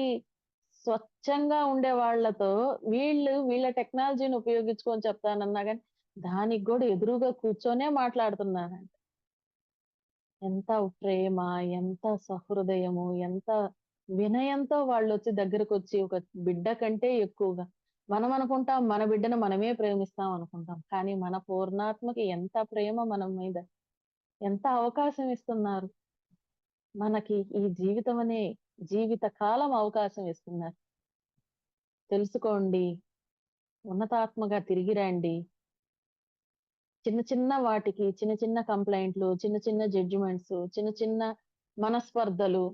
స్వచ్ఛంగా ఉండే వాళ్ళతో వీళ్ళ టెక్నాలజీని ఉపయోగించుకొని చెప్తానన్నా గాని, దానికి గూడా ఎదురుగా కూర్చొనే మాట్లాడుతున్నారంట. ఎంత ప్రేమ, ఎంత సహృదయము, ఎంత వినయంతో వాళ్ళొచ్చి దగ్గరకొచ్చి ఒక బిడ్డ కంటే ఎక్కువగా మనం అనుకుంటాం మన బిడ్డను మనమే ప్రేమిస్తాం అనుకుంటాం. కానీ మన పూర్ణాత్మకి ఎంత ప్రేమ మన మీద, ఎంత అవకాశం ఇస్తున్నారు. మనకి ఈ జీవితం అనే జీవిత కాలం అవకాశం ఇస్తున్నారు. తెలుసుకోండి. ఉన్నతాత్మగా తిరిగి రండి. చిన్న చిన్న వాటికి చిన్న చిన్న కంప్లెయింట్లు, చిన్న చిన్న జడ్జిమెంట్స్, చిన్న చిన్న మనస్పర్ధలు,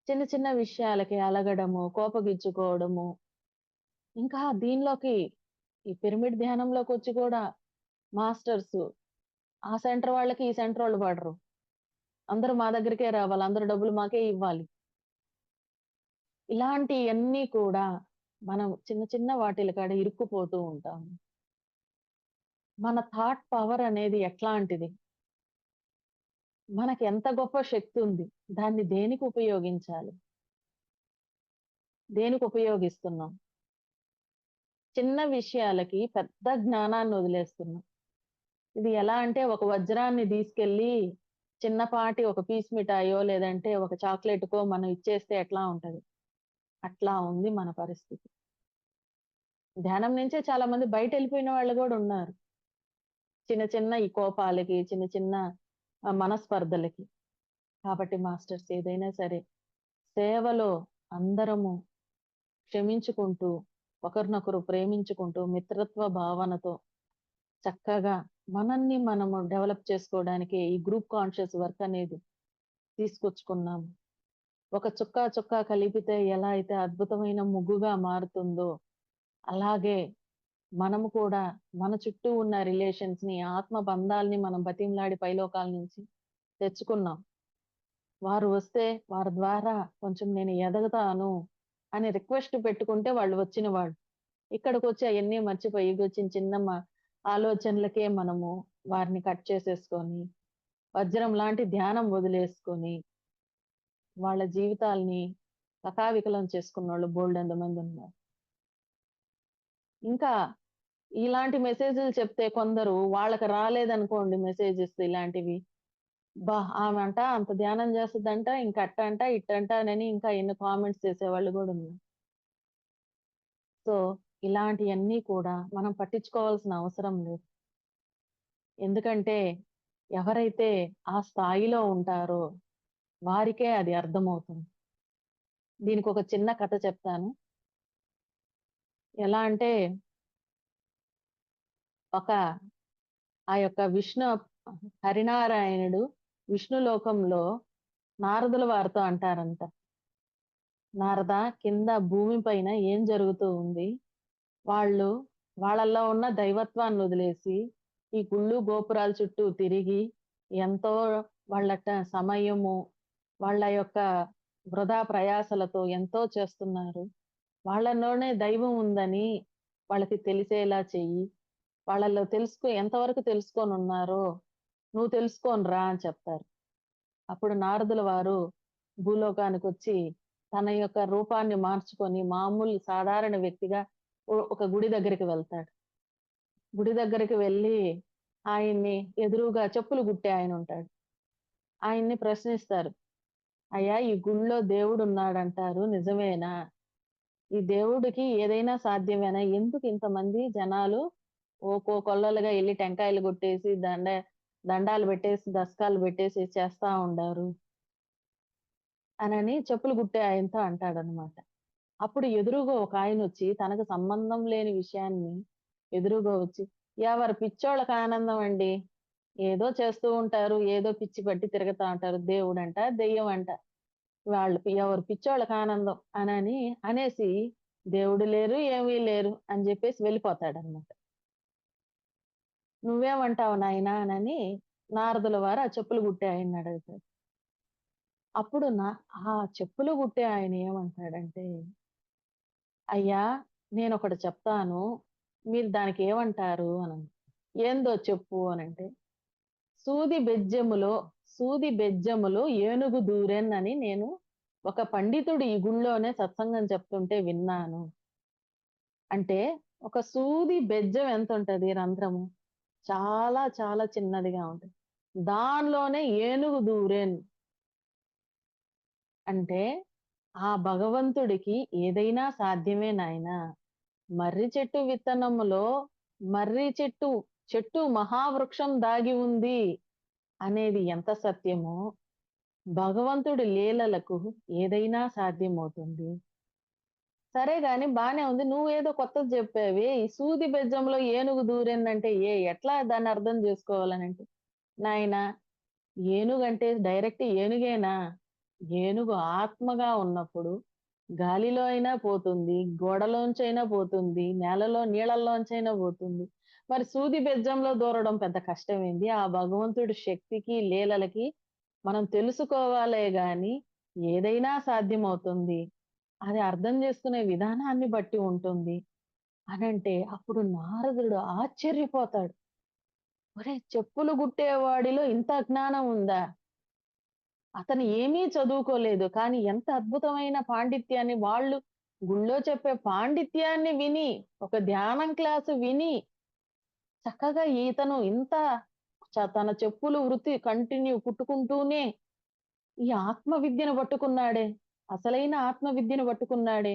చిన్న చిన్న విషయాలకి అలగడము, కోపగిచ్చుకోవడము. ఇంకా దీనిలోకి ఈ పిరమిడ్ ధ్యానంలోకొచ్చి కూడా మాస్టర్స్ ఆ సెంటర్ వాళ్ళకి, ఈ సెంటర్ వాళ్ళు పడరు. అందరూ మా దగ్గరికే రావాలి. అందరూ డబ్బులు మాకే ఇవ్వాలి. ఇలాంటియన్నీ కూడా మనం చిన్న చిన్న వాటిల కాడ ఇరుక్కుపోతూ ఉంటాం. మన థాట్ పవర్ అనేది ఎట్లాంటిది? మనకి ఎంత గొప్ప శక్తి ఉంది. దాన్ని దేనికి ఉపయోగించాలి? దేనికి ఉపయోగిస్తున్నాం? చిన్న విషయాలకి పెద్ద జ్ఞానాన్ని వదిలేస్తున్నాం. ఇది ఎలా అంటే ఒక వజ్రాన్ని తీసుకెళ్ళి చిన్నపాటి ఒక పీస్ మిఠాయో లేదంటే ఒక చాక్లెట్‌కో మనం ఇచ్చేస్తే ఎట్లా ఉంటది? అట్లా ఉంది మన పరిస్థితి. ధ్యానం నుంచే చాలా మంది బయటెళ్ళిపోయిన వాళ్ళు గూడా ఉన్నారు. చిన్న చిన్న ఈ కోపాలకి, చిన్న చిన్న మనస్పర్ధలకి. కాబట్టి మాస్టర్స్ ఏదైనా సరే సేవలో అందరము క్షమించుకుంటూ, ఒకరినొకరు ప్రేమించుకుంటూ, మిత్రత్వ భావనతో చక్కగా మనల్ని మనము డెవలప్ చేసుకోవడానికి ఈ గ్రూప్ కాన్షియస్ వర్క్ అనేది తీసుకొచ్చుకున్నాము. ఒక చుక్క కలిపితే ఎలా అయితే అద్భుతమైన ముగ్గుగా మారుతుందో, అలాగే మనము కూడా మన చుట్టూ ఉన్న రిలేషన్స్‌ని, ఆత్మ బంధాల్ని మనం బతిమలాడి పైలోకాల నుంచి తెచ్చుకున్నాం. వారు వస్తే వారి ద్వారా కొంచెం నేను ఎదగుతాను అని రిక్వెస్ట్ పెట్టుకుంటే వాళ్ళు వచ్చిన వాళ్ళు. ఇక్కడికొచ్చి అయన్నీ మర్చిపోయి ఇగో చిన్న ఆలోచనలకే మనము వారిని కట్ చేసేసుకొని, వజ్రం లాంటి ధ్యానం వదిలేసుకొని, వాళ్ళ జీవితాల్ని కకావికలం చేసుకున్నోళ్ళు బోలెడంత మందున్నారు. ఇంకా ఇలాంటి మెసేజులు చెప్తే కొందరు వాళ్ళకి రాలేదనుకోండి మెసేజెస్ ఇలాంటివి. ఆమంట అంత ధ్యానం చేస్తదంట, ఇంక అట్టంట, ఇట్టంట అనని ఇంకా ఎన్ని కామెంట్స్ చేసేవాళ్ళు గూడా ఉన్నారు. సో, ఇలాంటియన్నీ కూడా మనం పట్టించుకోవాల్సిన అవసరం లేదు. ఎందుకంటే ఎవరైతే ఆ స్థాయిలో ఉంటారో వారికే అది అర్థమవుతుంది. దీనికొక చిన్న కథ చెప్తాను. ఎలా అంటే ఒక ఆ యొక్క హరినారాయణుడు విష్ణు లోకంలో నారదుల వారితో అంటారంట, నారద, కింద భూమి పైన ఏం జరుగుతూ ఉంది? వాళ్ళు వాళ్ళల్లో ఉన్న దైవత్వాన్ని వదిలేసి ఈ గుళ్ళు గోపురాల చుట్టూ తిరిగి ఎంతో వాళ్ళ సమయము, వాళ్ళ యొక్క వృధా ప్రయాసలతో ఎంతో చేస్తున్నారు. వాళ్ళలోనే దైవం ఉందని వాళ్ళకి తెలిసేలా చెయ్యి. వాళ్ళలో ఎంతవరకు తెలుసుకొని ఉన్నారో నువ్వు తెలుసుకొని రా అని చెప్తారు. అప్పుడు నారదుల వారు భూలోకానికొచ్చి తన యొక్క రూపాన్ని మార్చుకొని మామూలు సాధారణ వ్యక్తిగా ఒక గుడి దగ్గరికి వెళ్తాడు. గుడి దగ్గరికి వెళ్ళి ఆయన్ని ఎదురుగా చెప్పులు కుట్టే ఆయన ఉంటాడు. ఆయన్ని ప్రశ్నిస్తారు. అయ్యా, ఈ గుడిలో దేవుడు ఉన్నాడంటారు, నిజమేనా? ఈ దేవుడికి ఏదైనా సాధ్యమేనా? ఎందుకు ఇంతమంది జనాలు కొల్లలుగా ఎళ్లి టెంకాయలు కొట్టేసి దండాలు పెట్టేసి దస్కాలు పెట్టేసి చేస్తా ఉండారు అనని చెప్పులు కుట్టే ఆయనతో అంటాడనమాట. అప్పుడు ఎదురుగా ఒక ఆయనొచ్చి తనకు సంబంధం లేని విషయాన్ని ఎదురుగా వచ్చి, ఎవరి పిచ్చోళ్ళకి ఆనందం అండి. ఏదో చేస్తూ ఉంటారు. ఏదో పిచ్చి పట్టి తిరుగుతా ఉంటారు. దేవుడంట, దెయ్యం అంట. ఎవరు పిచ్చోళ్ళకి ఆనందం అనేసి దేవుడు లేరు, ఏమీ లేరు అని చెప్పేసి వెళ్ళిపోతాడనమాట. నువ్వేమంటావు నాయనా అనని నారదుల వారు ఆ చెప్పులు కుట్టే ఆయన్ని అడుగుతాడు. అప్పుడు ఆ చెప్పులు కుట్టే ఆయన ఏమంటాడంటే, అయ్యా, నేనొకటి చెప్తాను. మీరు దానికి ఏమంటారు అనంది. ఏందో చెప్పు అనంటే, సూది బెజ్జెములో సూది బెజ్జములో ఏనుగు దూరెన్నని నేను ఒక పండితుడు ఈ గుళ్ళోనే సత్సంగం చెప్తుంటే విన్నాను. అంటే ఒక సూది బెజ్జం ఎంతుంటది రంధ్రము? చాలా చాలా చిన్నదిగా ఉంటది. దానిలోనే ఏనుగు దూరెన్ అంటే ఆ భగవంతుడికి ఏదైనా సాధ్యమే నాయనా. మర్రి చెట్టు విత్తనములో మర్రి చెట్టు మహావృక్షం దాగి ఉంది అనేది ఎంత సత్యమో, భగవంతుడి లీలలకు ఏదైనా సాధ్యమవుతుంది. సరే గాని బానే ఉంది. నువ్వేదో కొత్తది చెప్పావే. ఈ సూది బెజ్జంలో ఏనుగు దూరిందంటే ఎట్లా దాన్ని అర్థం చేసుకోవాలనంటే, నాయనా, ఏనుగంటే డైరెక్ట్ ఏనుగేనా? ఏనుగు ఆత్మగా ఉన్నప్పుడు గాలిలో అయినా పోతుంది, గోడలోంచైనా పోతుంది, నీళ్ళల్లోంచైనా పోతుంది. మరి సూది బెజ్జంలో దూరడం పెద్ద కష్టమేంది? ఆ భగవంతుడి శక్తికి, లీలలకి మనం తెలుసుకోవాలే గాని ఏదైనా సాధ్యమవుతుంది. అది అర్థం చేసుకునే విధానాన్ని బట్టి ఉంటుంది అనంటే, అప్పుడు నారదుడు ఆశ్చర్యపోతాడు. ఒరేయ్! చెప్పులు గుట్టేవాడిలో ఇంత అజ్ఞానం ఉందా? అతను ఏమీ చదువుకోలేదు. కానీ ఎంత అద్భుతమైన పాండిత్యాన్ని వాళ్ళు గుళ్ళో చెప్పే పాండిత్యాన్ని విని, ఒక ధ్యానం క్లాసు విని, చక్కగా ఈతను ఇంత తన చెప్పులు వృత్తి కంటిన్యూ కుట్టుకుంటూనే ఈ ఆత్మ విద్యను పట్టుకున్నాడే, అసలైన ఆత్మ విద్యను పట్టుకున్నాడే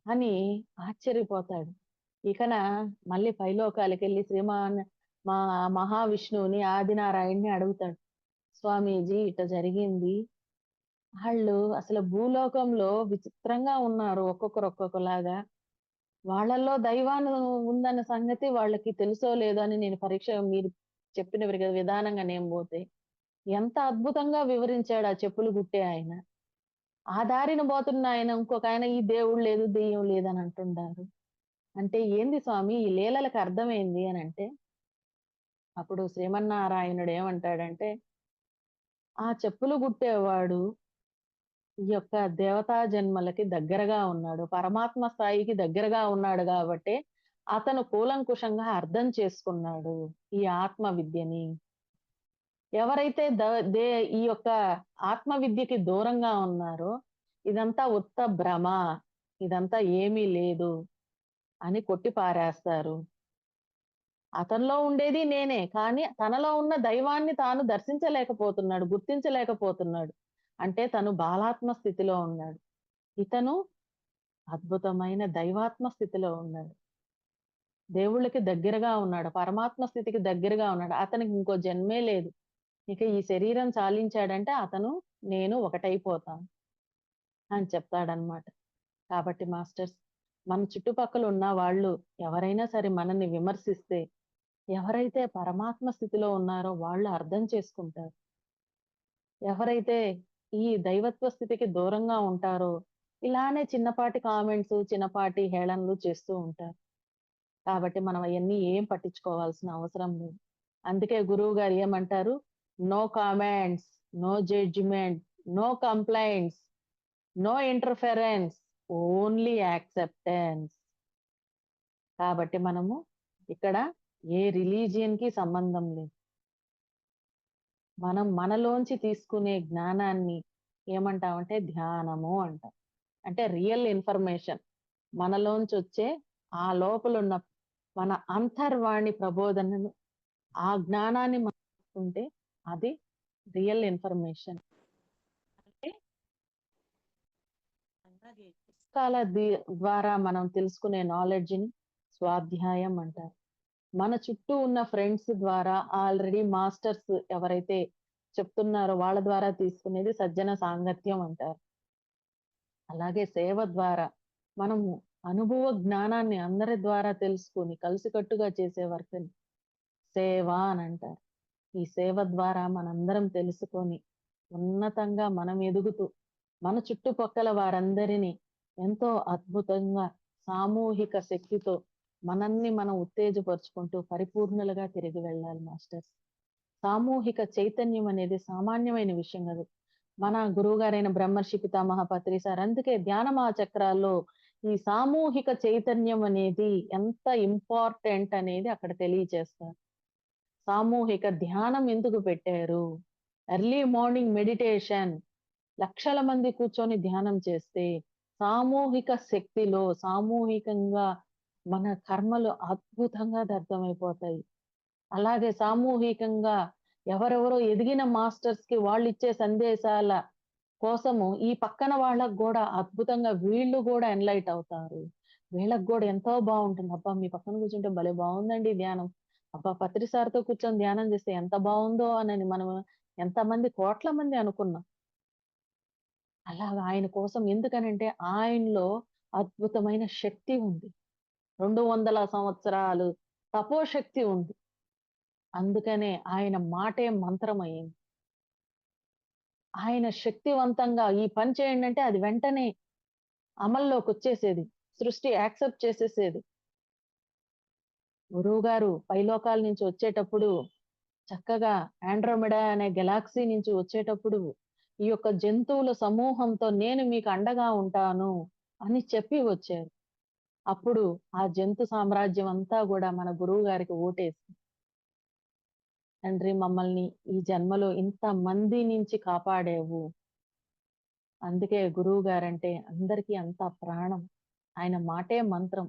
అని ఆశ్చర్యపోతాడు. ఇకన మళ్ళీ పైలోకాలకెళ్ళి మా మహావిష్ణువుని, ఆదినారాయణ్ణి అడుగుతాడు. స్వామీజీ ఇట్ట జరిగింది. ఆళ్ళు అసలు భూలోకంలో విచిత్రంగా ఉన్నారు. ఒక్కొక్కరు ఒక్కొక్కలాగా. వాళ్ళల్లో దైవాను ఉందన్న సంగతి వాళ్ళకి తెలుసో లేదో అని నేను మీరు చెప్పిన విధానంగా నేను పోతే, ఎంత అద్భుతంగా వివరించాడు ఆ చెప్పులు కుట్టే ఆయన. ఆ దారిన పోతున్న ఆయన ఇంకొక ఆయన ఈ దేవుడు లేదు, దెయ్యం లేదని అంటుండారు. అంటే ఏంది స్వామి ఈ లీలలకు అర్థమేంది అనంటే, అప్పుడు శ్రీమన్నారాయణుడు ఏమంటాడంటే, ఆ చెప్పులు కుట్టేవాడు ఈ యొక్క దేవతా జన్మలకి దగ్గరగా ఉన్నాడు. పరమాత్మ స్థాయికి దగ్గరగా ఉన్నాడు గాబట్టే, అతను కూలంకుషంగా అర్థం చేసుకున్నాడు ఈ ఆత్మ విద్యని. ఎవరైతే ద దే ఈ యొక్క ఆత్మ విద్యకి దూరంగా ఉన్నారో, ఇదంతా ఉత్త భ్రమ, ఇదంతా ఏమీ లేదు అని కొట్టి పారేస్తారు. అతనిలో ఉండేది నేనే. కానీ తనలో ఉన్న దైవాన్ని తాను దర్శించలేకపోతున్నాడు, గుర్తించలేకపోతున్నాడు. అంటే తను బాలాత్మ స్థితిలో ఉన్నాడు. ఇతను అద్భుతమైన దైవాత్మ స్థితిలో ఉన్నాడు. దేవుళ్ళకి దగ్గరగా ఉన్నాడు. పరమాత్మ స్థితికి దగ్గరగా ఉన్నాడు. అతనికి ఇంకో జన్మే లేదు. ఇక ఈ శరీరం చాలించాడంటే నేను ఒకటైపోతాను అని చెప్తాడనమాట. కాబట్టి మాస్టర్స్, మన చుట్టుపక్కల ఉన్న వాళ్ళు ఎవరైనా సరే మనల్ని విమర్శిస్తే, ఎవరైతే పరమాత్మ స్థితిలో ఉన్నారో వాళ్ళు అర్థం చేసుకుంటారు. ఎవరైతే ఈ దైవత్వ స్థితికి దూరంగా ఉంటారో, ఇలానే చిన్నపాటి కామెంట్స్, చిన్నపాటి హేళనలు చేస్తూ ఉంటారు. కాబట్టి మనం అయన్నీ ఏం పట్టించుకోవాల్సిన అవసరం లేదు. అందుకే గురువుగారు ఏమంటారు? No comments, no judgement, no complaints, no interference, only acceptance. కాబట్టి మనము ఇక్కడ ఏ రిలీజియన్‌కి సంబంధం లేదు. మనం మనలోంచి తీసుకునే జ్ఞానాన్ని ఏమంటామంటే ధ్యానము అంటాం. అంటే రియల్ ఇన్ఫర్మేషన్ మనలోంచొచ్చే ఆ లోపలున్న మన అంతర్వాణి ప్రబోధనను, ఆ జ్ఞానాన్ని మనం తీసుకుంటే అది రియల్ ఇన్ఫర్మేషన్. అంటే అలాగే పుస్తకాల ద్వారా మనం తెలుసుకునే నాలెడ్జ్‌ని స్వాధ్యాయం అంటారు. మన చుట్టూ ఉన్న ఫ్రెండ్స్ ద్వారా ఆల్రెడీ మాస్టర్స్ ఎవరైతే చెప్తున్నారో వాళ్ళ ద్వారా తీసుకునేది సజ్జన సాంగత్యం అంటారు. అలాగే సేవ ద్వారా మనము అనుభవ జ్ఞానాన్ని అందరి ద్వారా తెలుసుకొని కలిసికట్టుగా చేసే వర్క్‌ని సేవ అని అంటారు. ఈ సేవ ద్వారా మనందరం తెలుసుకొని ఉన్నతంగా మనం ఎదుగుతూ మన చుట్టుపక్కల వారందరినీ ఎంతో అద్భుతంగా సామూహిక శక్తితో మనల్ని మనం ఉత్తేజపరుచుకుంటూ పరిపూర్ణులుగా తిరిగి వెళ్ళాలి మాస్టర్స్. సామూహిక చైతన్యం అనేది సామాన్యమైన విషయం కాదు. మన గురువుగారైన బ్రహ్మర్షి పితామహ పత్రి సార్ అందుకే ధ్యాన మహాచక్రాల్లో ఈ సామూహిక చైతన్యం అనేది ఎంత ఇంపార్టెంట్ అనేది అక్కడ తెలియజేస్తారు. సామూహిక ధ్యానం ఎందుకు పెట్టారు? ఎర్లీ మార్నింగ్ మెడిటేషన్ లక్షల మంది కూర్చొని ధ్యానం చేస్తే సామూహిక శక్తిలో సామూహికంగా మన కర్మలు అద్భుతంగా దగ్ధమైపోతాయి. అలాగే సామూహికంగా ఎవరెవరో ఎదిగిన మాస్టర్స్‌కి వాళ్ళిచ్చే సందేశాల కోసము ఈ పక్కన వాళ్ళకి గూడా అద్భుతంగా వీళ్ళు గూడా ఎన్‌లైట్ అవుతారు. వీళ్ళకి గూడా ఎంతో బావుంటుంది. అబ్బా! మీ పక్కన కూర్చుంటే భలే బావుందండి ధ్యానం. అబ్బా! పత్రి సార్‌తో కూర్చొని ధ్యానం చేస్తే ఎంత బావుందో అనని మనం ఎంతమంది కోట్ల మంది అనుకున్నాం. అలాగా ఆయన కోసం ఎందుకనంటే ఆయనలో అద్భుతమైన శక్తి ఉంది. 200 సంవత్సరాలు తపోశక్తి ఉంది. అందుకనే ఆయన మాటే మంత్రమయింది. ఆయన శక్తివంతంగా ఈ పని చేయండంటే అది వెంటనే అమల్లోకొచ్చేసేది. సృష్టి యాక్సెప్ట్ చేసేసేది. గురువుగారు పైలోకాల నుంచి వచ్చేటప్పుడు చక్కగా ఆండ్రోమెడా అనే గెలాక్సీ నుంచి వచ్చేటప్పుడు ఈ యొక్క జంతువుల సమూహంతో నేను మీకు అండగా ఉంటాను అని చెప్పి వచ్చారు. అప్పుడు ఆ జంతు సామ్రాజ్యం అంతా గూడా మన గురువుగారికి ఓటేసి తండ్రి మమ్మల్ని ఈ జన్మలో ఇంతమంది నుంచి కాపాడావు. అందుకే గురువుగారంటే అందరికీ అంత ప్రాణం. ఆయన మాటే మంత్రం.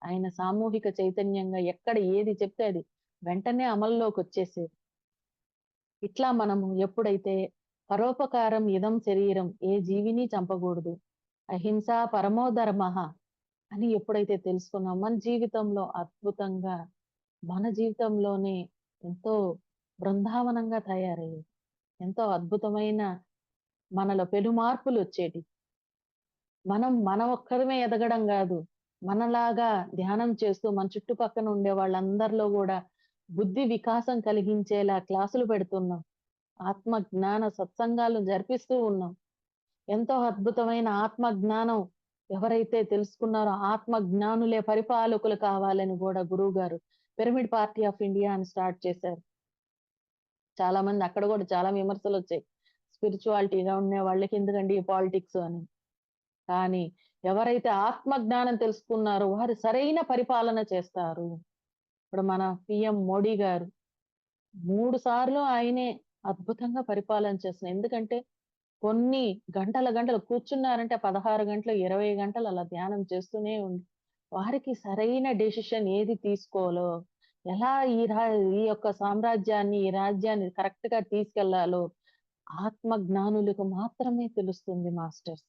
ఆయన సామూహిక చైతన్యంగా ఎక్కడ ఏది చెప్తే అది వెంటనే అమల్లోకొచ్చేసేది. ఇట్లా మనము ఎప్పుడైతే పరోపకారం ఇదం శరీరం ఏ జీవిని చంపకూడదు. అహింస పరమో ధర్మః అని ఎప్పుడైతే తెలుసుకున్నామో మన జీవితంలో అద్భుతంగా మన జీవితంలోనే ఎంతో బృందావనంగా తయారయ్యేది. ఎంతో అద్భుతమైన మనలో పెను మార్పులొచ్చేటివి. మన ఒక్కరమే ఎదగడం గాదు. మనలాగా ధ్యానం చేస్తూ మన చుట్టుపక్కన ఉండే వాళ్ళందరిలో గూడా బుద్ధి వికాసం కలిగించేలా క్లాసులు పెడుతున్నాం. ఆత్మ జ్ఞాన సత్సంగాలు జరిపిస్తూ ఉన్నాం. ఎంతో అద్భుతమైన ఆత్మ జ్ఞానం ఎవరైతే తెలుసుకున్నారో ఆత్మ జ్ఞానులే పరిపాలకులు కావాలని గూడా గురువుగారు పిరమిడ్ పార్టీ ఆఫ్ ఇండియా అని స్టార్ట్ చేశారు. చాలా మంది అక్కడ గూడా చాలా విమర్శలొచ్చాయి. స్పిరిచువాలిటీగా ఉండే వాళ్ళకి ఎందుకండి ఈ పాలిటిక్స్ అని. కానీ ఎవరైతే ఆత్మ జ్ఞానం తెలుసుకున్నారో వారు సరైన పరిపాలన చేస్తారు. ఇప్పుడు మన పీఎం మోడీ గారు 3 సార్లు ఆయనే అద్భుతంగా పరిపాలన చేస్తున్నారు. ఎందుకంటే కొన్ని గంటల గంటలు కూర్చున్నారంటే 16 గంటలు, 20 గంటలు అలా ధ్యానం చేస్తూనే వారికి సరైన డెసిషన్ ఏది తీసుకోవాలో, ఎలా ఈ యొక్క సామ్రాజ్యాన్ని, ఈ రాజ్యాన్ని కరెక్ట్‌గా తీసుకెళ్లాలో ఆత్మ జ్ఞానులకు మాత్రమే తెలుస్తుంది మాస్టర్స్.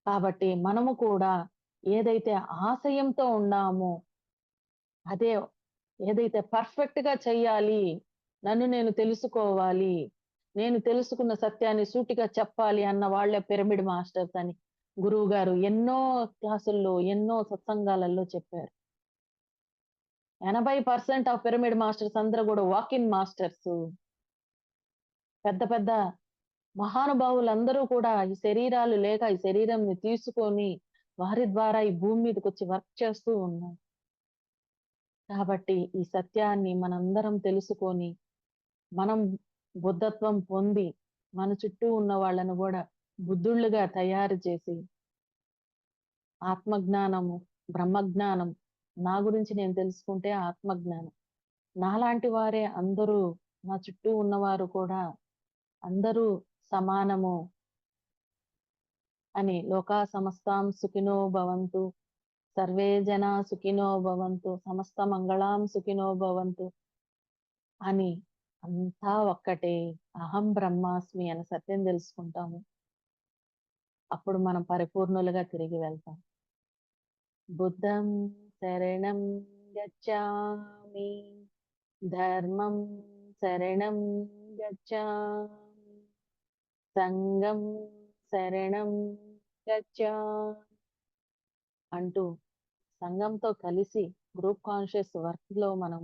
కాబట్టి మనము కూడా ఏదైతే ఆశయంతో ఉన్నామో, అదే ఏదైతే పర్ఫెక్ట్‌గా చెయ్యాలి, నన్ను నేను తెలుసుకోవాలి, నేను తెలుసుకున్న సత్యాన్ని సూటిగా చెప్పాలి అన్న వాళ్ళే పిరమిడ్ మాస్టర్స్ అని గురువుగారు ఎన్నో క్లాసుల్లో, ఎన్నో సత్సంగాలలో చెప్పారు. 80% ఆఫ్ పిరమిడ్ మాస్టర్స్ అందరూ గూడా వాక్ ఇన్ మాస్టర్సు. పెద్ద పెద్ద మహానుభావులందరూ కూడా ఈ శరీరాలు లేక ఈ శరీరంని తీసుకొని వారి ద్వారా ఈ భూమి మీదకి వచ్చి వర్క్ చేస్తూ ఉన్నారు. కాబట్టి ఈ సత్యాన్ని మనందరం తెలుసుకొని మనం బుద్ధత్వం పొంది మన చుట్టూ ఉన్న వాళ్ళను కూడా బుద్ధుళ్ళుగా తయారు చేసి ఆత్మజ్ఞానము, బ్రహ్మజ్ఞానం, నా గురించి నేను తెలుసుకుంటే ఆత్మజ్ఞానం. నాలాంటి వారే అందరూ, నా చుట్టూ ఉన్నవారు కూడా అందరూ సమానము అని లోకా సమస్తాం సుఖినో భవంతు, సర్వే జనా సుఖినో భవంతు, సమస్త మంగళాం సుఖినో భవంతు అని అంతా ఒక్కటే, అహం బ్రహ్మాస్మి అనే సత్యం తెలుసుకుంటాము. అప్పుడు మనం పరిపూర్ణులుగా తిరిగి వెళ్తాం. బుద్ధం శరణం గచ్ఛామి, ధర్మం శరణం గచ్ఛామి, సంఘం శరణం గచ్ఛామి అంటూ సంఘంతో కలిసి గ్రూప్ కాన్షియస్ వర్క్ లో మనం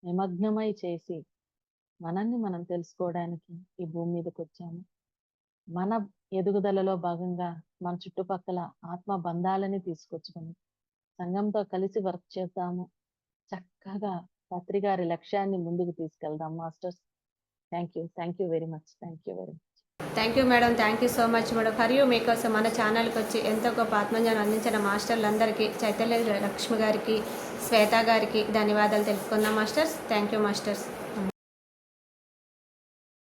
నిమగ్నమై చేసి మనల్ని మనం తెలుసుకోవడానికి ఈ భూమి మీదకి వచ్చాము. మన ఎదుగుదలలో భాగంగా మన చుట్టుపక్కల ఆత్మ బంధాలని తీసుకొచ్చుకొని సంఘంతో కలిసి వర్క్ చేద్దాము. చక్కగా పత్రి గారి లక్ష్యాన్ని ముందుకు తీసుకెళ్దాం masters. Thank you very much. Thank you madam, thank you so much madam. హరియు మీకోసం మన ఛానల్కి వచ్చి ఎంతో గొప్ప ఆత్మజ్ఞానం అందించిన మాస్టర్లందరికీ, చైతన్య లక్ష్మి గారికి, శ్వేత గారికి ధన్యవాదాలు తెలుపుకుందాం మాస్టర్స్. Thank you masters.